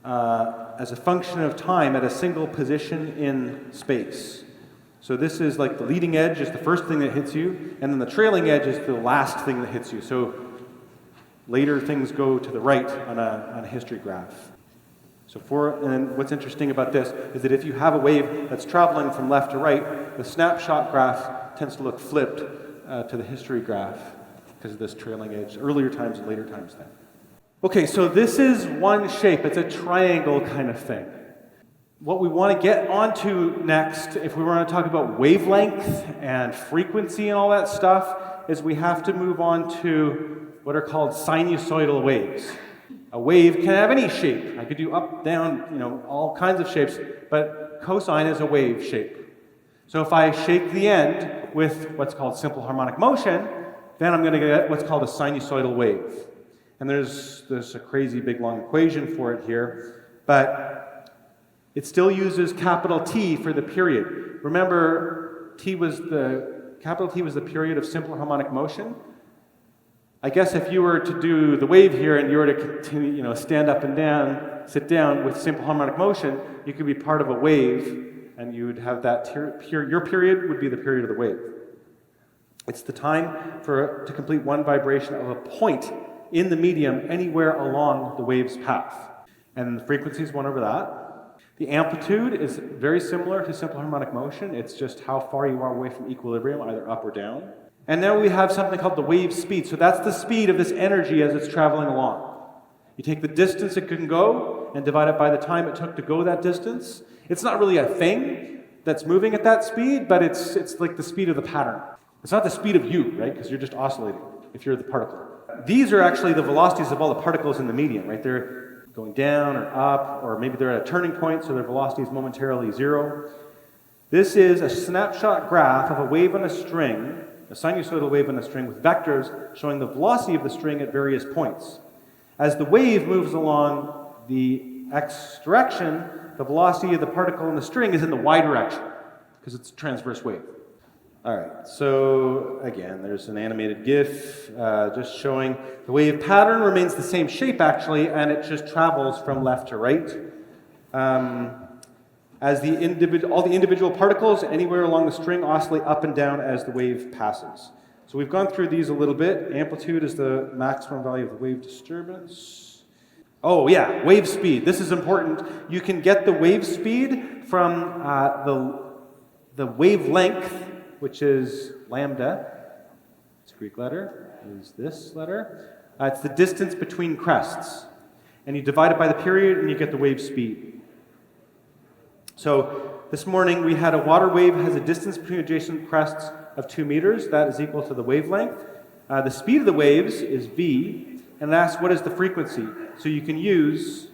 as a function of time at a single position in space. So this is like the leading edge is the first thing that hits you, and then the trailing edge is the last thing that hits you. So later things go to the right on a history graph. And what's interesting about this is that if you have a wave that's traveling from left to right, the snapshot graph tends to look flipped to the history graph because of this trailing edge, earlier times and later times then. Okay, so this is one shape. It's a triangle kind of thing. What we want to get onto next, if we want to talk about wavelength and frequency and all that stuff, is we have to move on to what are called sinusoidal waves. A wave can have any shape. I could do up, down, all kinds of shapes, but cosine is a wave shape. So if I shake the end with what's called simple harmonic motion, then I'm going to get what's called a sinusoidal wave. And there's a crazy big long equation for it here, but it still uses capital T for the period. Remember, capital T was the period of simple harmonic motion. I guess if you were to do the wave here and you were to continue, stand up and down, sit down with simple harmonic motion, you could be part of a wave, and you would have that your period would be the period of the wave. It's the time to complete one vibration of a point in the medium anywhere along the wave's path. And the frequency is 1 over that. The amplitude is very similar to simple harmonic motion. It's just how far you are away from equilibrium, either up or down. And now we have something called the wave speed. So that's the speed of this energy as it's traveling along. You take the distance it can go and divide it by the time it took to go that distance. It's not really a thing that's moving at that speed, but it's like the speed of the pattern. It's not the speed of you, right? Because you're just oscillating if you're the particle. These are actually the velocities of all the particles in the medium, right? They're going down or up, or maybe they're at a turning point, so their velocity is momentarily 0. This is a snapshot graph of a wave on a string, a sinusoidal wave on a string with vectors showing the velocity of the string at various points. As the wave moves along the x direction, the velocity of the particle in the string is in the y direction, because it's a transverse wave. All right, so again, there's an animated GIF just showing the wave pattern remains the same shape, actually, and it just travels from left to right. As all the individual particles anywhere along the string oscillate up and down as the wave passes. So we've gone through these a little bit. Amplitude is the maximum value of the wave disturbance. Oh yeah, wave speed. This is important. You can get the wave speed from the wavelength, which is lambda. It's a Greek letter. Is this letter. It's the distance between crests. And you divide it by the period and you get the wave speed. So this morning we had a water wave has a distance between adjacent crests of 2 meters. That is equal to the wavelength. The speed of the waves is v, and that's what is the frequency. So you can use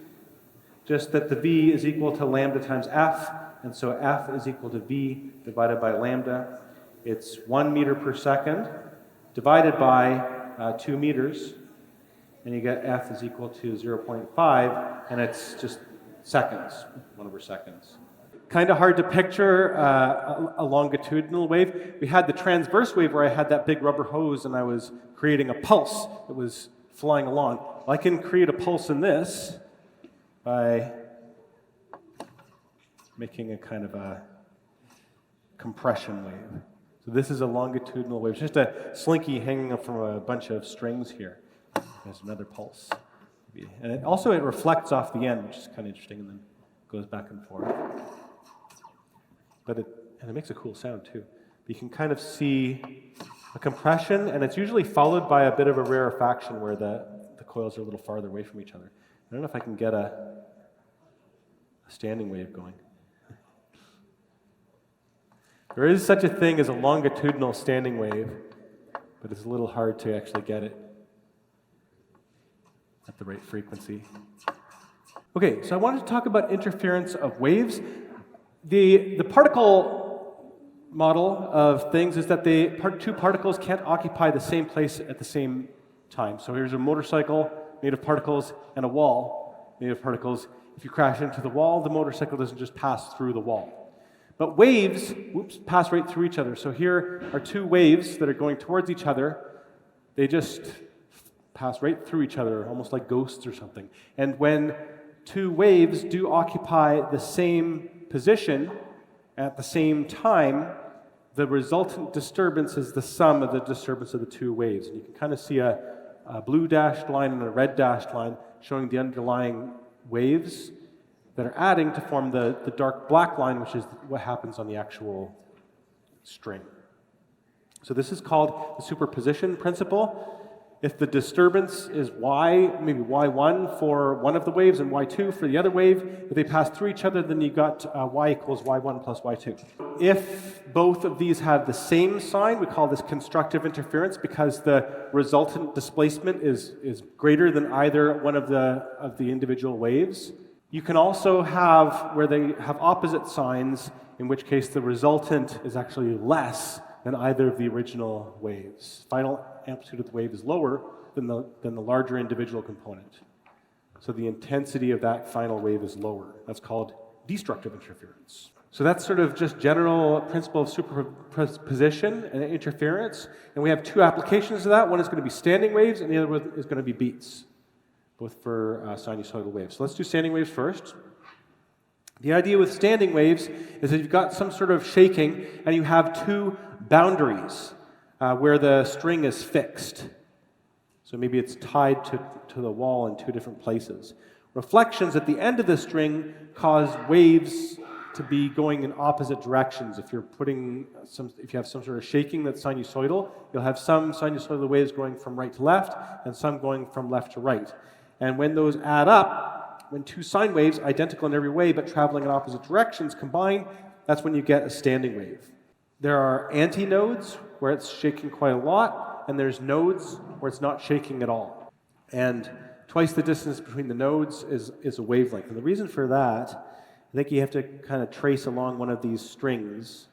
just that the v is equal to lambda times f, and so f is equal to v divided by lambda. It's 1 meter per second divided by 2 meters, and you get f is equal to 0.5, and it's just seconds, 1 over seconds. Kind of hard to picture a longitudinal wave. We had the transverse wave where I had that big rubber hose and I was creating a pulse that was flying along. Well, I can create a pulse in this by making a kind of a compression wave. So this is a longitudinal wave. It's just a slinky hanging up from a bunch of strings here. There's another pulse. And it reflects off the end, which is kind of interesting, and then goes back and forth. But it makes a cool sound too. You can kind of see a compression, and it's usually followed by a bit of a rarefaction where the coils are a little farther away from each other. I don't know if I can get a standing wave going. There is such a thing as a longitudinal standing wave, but it's a little hard to actually get it at the right frequency. Okay, so I wanted to talk about interference of waves. The particle model of things is that two particles can't occupy the same place at the same time. So here's a motorcycle made of particles and a wall made of particles. If you crash into the wall, the motorcycle doesn't just pass through the wall. But waves, pass right through each other. So here are two waves that are going towards each other. They just pass right through each other, almost like ghosts or something. And when two waves do occupy the same position at the same time, the resultant disturbance is the sum of the disturbance of the two waves. And you can kind of see a blue dashed line and a red dashed line showing the underlying waves that are adding to form the dark black line, which is what happens on the actual string. So this is called the superposition principle. If the disturbance is y, maybe y1 for one of the waves and y2 for the other wave, if they pass through each other, then you got y equals y1 plus y2. If both of these have the same sign, we call this constructive interference because the resultant displacement is greater than either one of the individual waves. You can also have where they have opposite signs, in which case the resultant is actually less than either of the original waves. Final amplitude of the wave is lower than the larger individual component. So the intensity of that final wave is lower. That's called destructive interference. So that's sort of just general principle of superposition and interference. And we have two applications of that. One is going to be standing waves, and the other one is going to be beats, both for sinusoidal waves. So let's do standing waves first. The idea with standing waves is that you've got some sort of shaking, and you have two boundaries where the string is fixed. So maybe it's tied to the wall in two different places. Reflections at the end of the string cause waves to be going in opposite directions. If you have some sort of shaking that's sinusoidal, you'll have some sinusoidal waves going from right to left and some going from left to right. And when those add up, when two sine waves, identical in every way but traveling in opposite directions, combine, that's when you get a standing wave. There are antinodes where it's shaking quite a lot, and there's nodes where it's not shaking at all. And twice the distance between the nodes is a wavelength. And the reason for that, I think you have to kind of trace along one of these strings.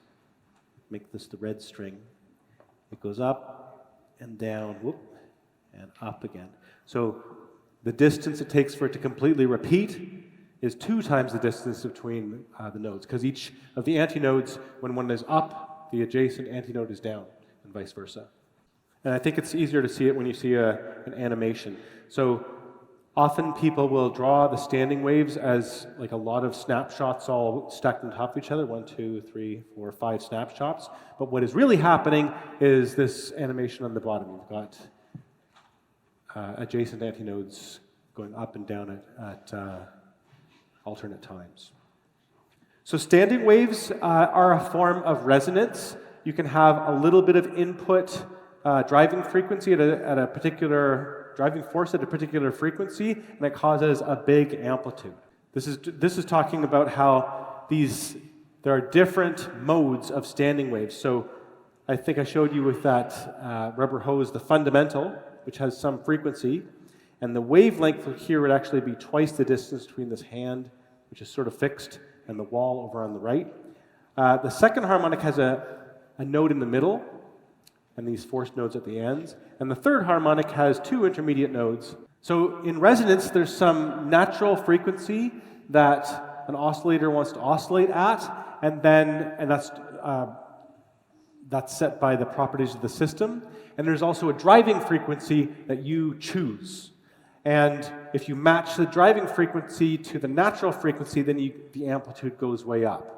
Make this the red string. It goes up and down, whoop, and up again. So the distance it takes for it to completely repeat is 2 times the distance between the nodes, because each of the antinodes, when one is up, the adjacent antinode is down, and vice versa. And I think it's easier to see it when you see an animation. So often people will draw the standing waves as like a lot of snapshots all stacked on top of each other, 1, 2, 3, 4, 5 snapshots. But what is really happening is this animation on the bottom. You've got adjacent antinodes going up and down at alternate times. So standing waves are a form of resonance. You can have a little bit of input driving frequency at a particular driving force at a particular frequency, and it causes a big amplitude. This is talking about how there are different modes of standing waves. So I think I showed you with that rubber hose the fundamental, which has some frequency, and the wavelength here would actually be twice the distance between this hand, which is sort of fixed, and the wall over on the right. The second harmonic has a node in the middle, and these forced nodes at the ends. And the third harmonic has 2 intermediate nodes. So in resonance, there's some natural frequency that an oscillator wants to oscillate at, and that's set by the properties of the system. And there's also a driving frequency that you choose. And if you match the driving frequency to the natural frequency, then the amplitude goes way up.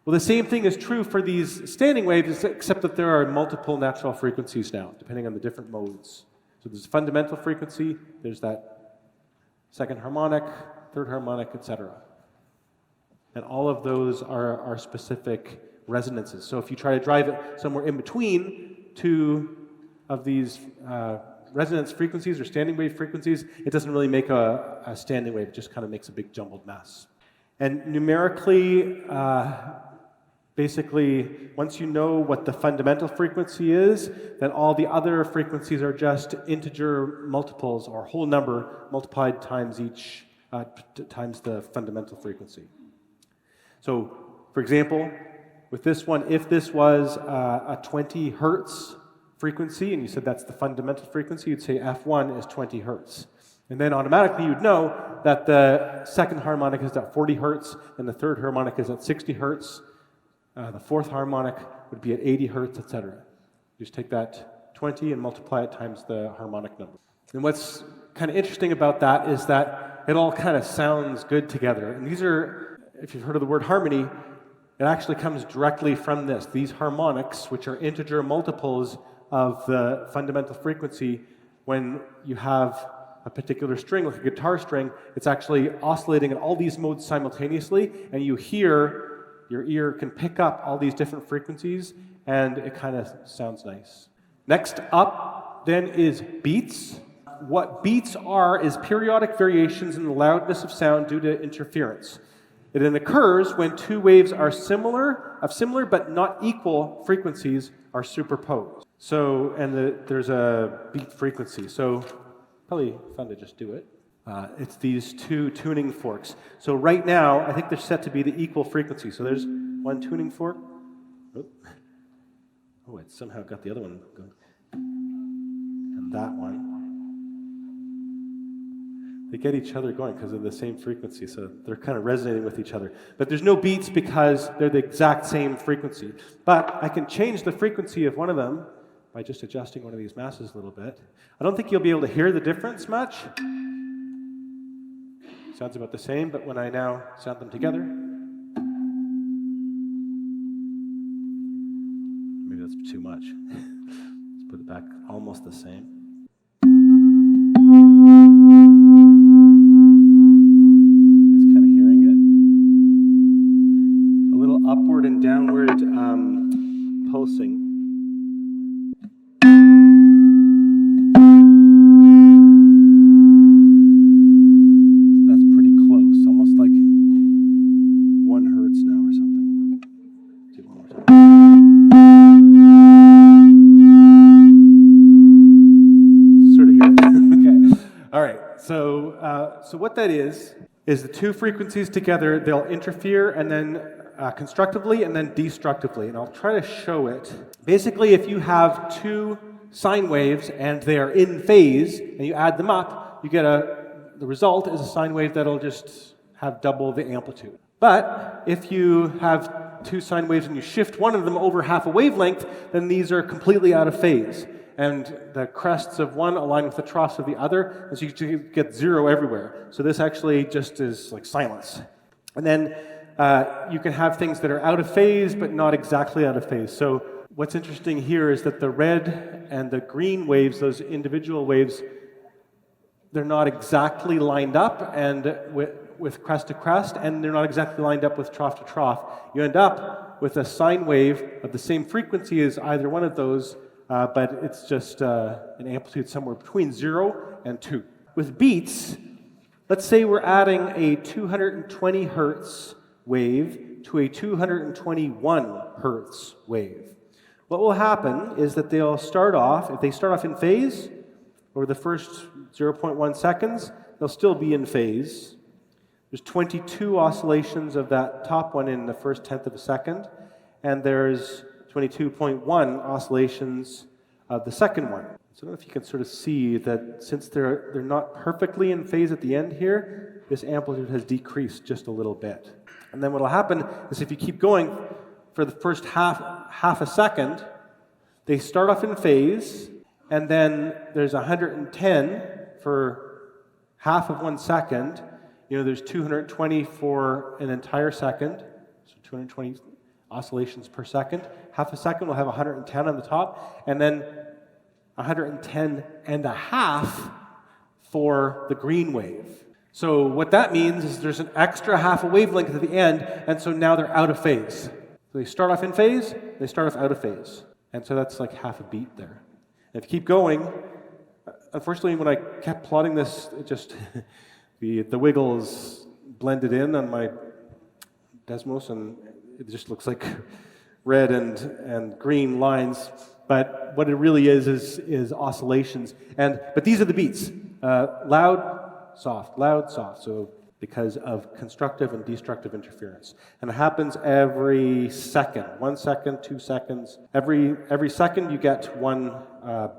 Well, the same thing is true for these standing waves, except that there are multiple natural frequencies now, depending on the different modes. So there's a fundamental frequency, there's that second harmonic, third harmonic, etc. And all of those are specific resonances. So if you try to drive it somewhere in between 2 of these resonance frequencies or standing wave frequencies, it doesn't really make a standing wave, it just kind of makes a big jumbled mess. And numerically, basically, once you know what the fundamental frequency is, then all the other frequencies are just integer multiples or whole number multiplied times times the fundamental frequency. So, for example, with this one, if this was a 20 hertz frequency, and you said that's the fundamental frequency, you'd say F1 is 20 hertz. And then automatically you'd know that the second harmonic is at 40 hertz, and the third harmonic is at 60 hertz. The fourth harmonic would be at 80 hertz, etc. You just take that 20 and multiply it times the harmonic number. And what's kind of interesting about that is that it all kind of sounds good together. And these are, if you've heard of the word harmony, it actually comes directly from this. These harmonics, which are integer multiples of the fundamental frequency, when you have a particular string, like a guitar string, it's actually oscillating in all these modes simultaneously, and your ear can pick up all these different frequencies, and it kind of sounds nice. Next up then is beats. What beats are is periodic variations in the loudness of sound due to interference. It then occurs when two waves are similar but not equal frequencies are superposed. So, and there's a beat frequency. So, probably fun to just do it. It's these two tuning forks. So right now, I think they're set to be the equal frequency. So there's one tuning fork. Oh, it somehow got the other one going. And that one. They get each other going because of the same frequency, so they're kind of resonating with each other. But there's no beats because they're the exact same frequency. But I can change the frequency of one of them by just adjusting one of these masses a little bit. I don't think you'll be able to hear the difference much. Sounds about the same, but when I now sound them together, maybe that's too much. Let's put it back almost the same. Upward and downward pulsing. That's pretty close, almost like 1 hertz now or something. Do one more time. Sort of hear it. Okay. All right. So what that is the two frequencies together. They'll interfere and then constructively and then destructively, and I'll try to show it. Basically, if you have two sine waves and they are in phase, and you add them up, you get the result is a sine wave that'll just have double the amplitude. But if you have two sine waves and you shift one of them over half a wavelength, then these are completely out of phase. And the crests of one align with the troughs of the other, and so you get zero everywhere. So this actually just is like silence. And then you can have things that are out of phase, but not exactly out of phase. So what's interesting here is that the red and the green waves, those individual waves, they're not exactly lined up and with crest to crest, and they're not exactly lined up with trough to trough. You end up with a sine wave of the same frequency as either one of those, but it's just an amplitude somewhere between 0 and 2. With beats, let's say we're adding a 220 hertz wave to a 221 hertz wave. What will happen is that they'll start off, if they start off in phase, over the first 0.1 seconds, they'll still be in phase. There's 22 oscillations of that top one in the first tenth of a second, and there's 22.1 oscillations of the second one. So I don't know if you can sort of see that since they're not perfectly in phase at the end here, this amplitude has decreased just a little bit. And then what will happen is if you keep going for the first half a second, they start off in phase, and then there's 110 for half of 1 second. There's 220 for an entire second, so 220 oscillations per second. Half a second will have 110 on the top, and then 110 and a half for the green wave. So what that means is there's an extra half a wavelength at the end, and so now they're out of phase. So they start off in phase, they start off out of phase. And so that's like half a beat there. And if you keep going, unfortunately when I kept plotting this, it just, the wiggles blended in on my Desmos, and it just looks like red and green lines. But what it really is oscillations. But these are the beats. Loud, soft, so because of constructive and destructive interference. And it happens every second, 1 second, 2 seconds. Every second you get one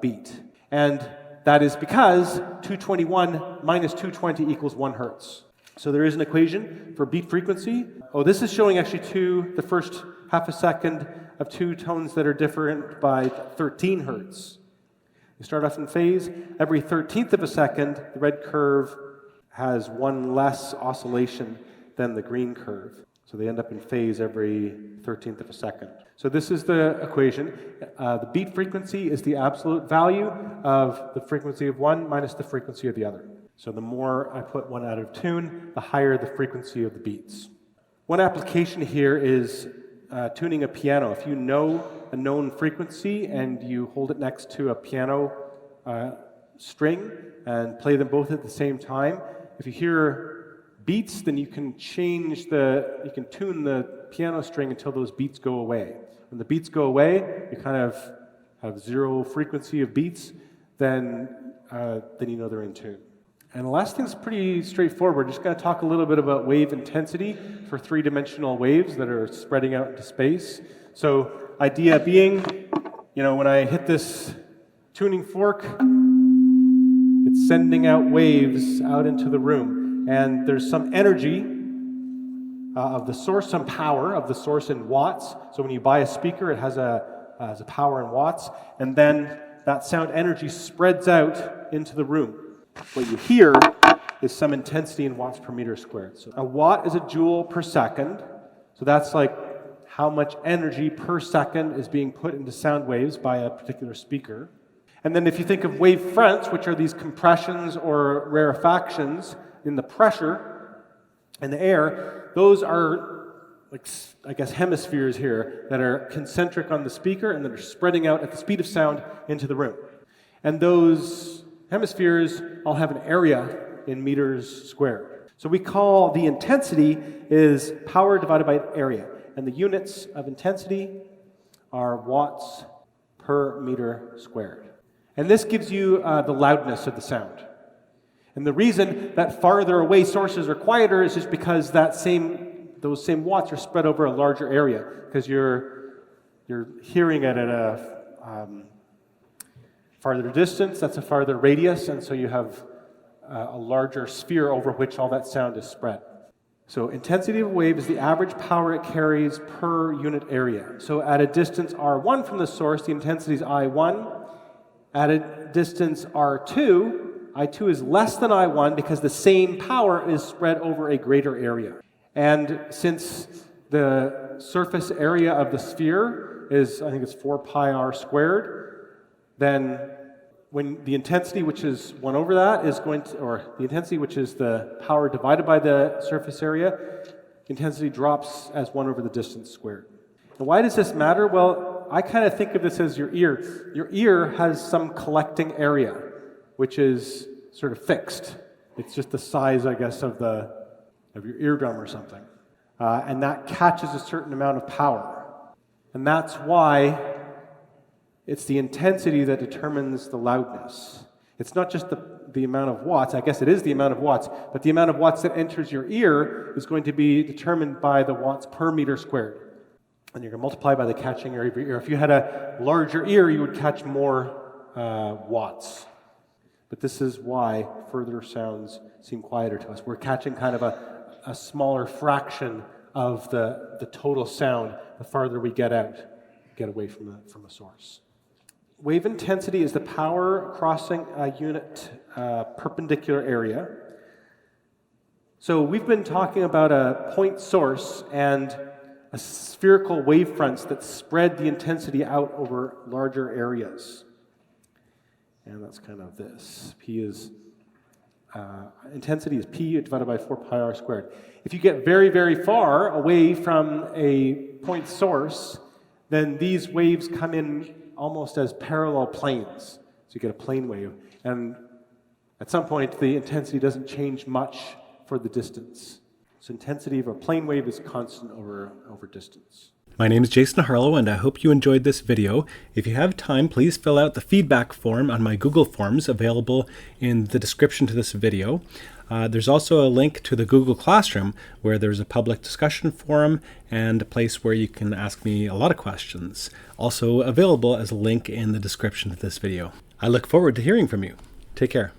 beat. And that is because 221 minus 220 equals 1 hertz. So there is an equation for beat frequency. Oh, this is showing actually the first half a second of two tones that are different by 13 hertz. You start off in phase. Every 13th of a second, the red curve has one less oscillation than the green curve. So they end up in phase every 13th of a second. So this is the equation. The beat frequency is the absolute value of the frequency of one minus the frequency of the other. So the more I put one out of tune, the higher the frequency of the beats. One application here is tuning a piano. If you know a known frequency and you hold it next to a piano string and play them both at the same time. If you hear beats, then you can tune the piano string until those beats go away. When the beats go away, you kind of have zero frequency of beats, then you know they're in tune. And the last thing's pretty straightforward. Just going to talk a little bit about wave intensity for three-dimensional waves that are spreading out into space. So idea being, when I hit this tuning fork, it's sending out waves out into the room. And there's some energy of the source, some power of the source in watts. So when you buy a speaker, it has a power in watts. And then that sound energy spreads out into the room. What you hear is some intensity in watts per meter squared. So a watt is a joule per second. So that's like how much energy per second is being put into sound waves by a particular speaker. And then if you think of wave fronts, which are these compressions or rarefactions in the pressure in the air, those are, hemispheres here that are concentric on the speaker and that are spreading out at the speed of sound into the room. And those hemispheres all have an area in meters squared. So we call the intensity is power divided by area. And the units of intensity are watts per meter squared. And this gives you the loudness of the sound. And the reason that farther away sources are quieter is just because those same watts are spread over a larger area, because you're hearing it at a farther distance, that's a farther radius, and so you have a larger sphere over which all that sound is spread. So intensity of a wave is the average power it carries per unit area. So at a distance r1 from the source, the intensity is I1. At a distance r2, I2 is less than I1 because the same power is spread over a greater area. And since the surface area of the sphere is, I think it's 4 pi r squared, then when the intensity, which is 1 over that, the intensity, which is the power divided by the surface area, intensity drops as 1 over the distance squared. And why does this matter? Well, I kind of think of this as your ear. Your ear has some collecting area, which is sort of fixed. It's just the size, I guess, of your eardrum or something. And that catches a certain amount of power. And that's why it's the intensity that determines the loudness. It's not just the amount of watts. I guess it is the amount of watts, but the amount of watts that enters your ear is going to be determined by the watts per meter squared. And you're going to multiply by the catching area of your ear. If you had a larger ear, you would catch more watts. But this is why further sounds seem quieter to us. We're catching kind of a smaller fraction of the total sound the farther we get away from the source. Wave intensity is the power crossing a unit perpendicular area. So we've been talking about a point source and a spherical wave fronts that spread the intensity out over larger areas. And that's kind of this. Intensity is P divided by 4 pi r squared. If you get very, very far away from a point source, then these waves come in almost as parallel planes. So you get a plane wave. And at some point, the intensity doesn't change much for the distance. So intensity of a plane wave is constant over distance. My name is Jason Harlow, and I hope you enjoyed this video. If you have time, please fill out the feedback form on my Google Forms available in the description to this video. There's also a link to the Google Classroom where there's a public discussion forum and a place where you can ask me a lot of questions. Also available as a link in the description to this video. I look forward to hearing from you. Take care.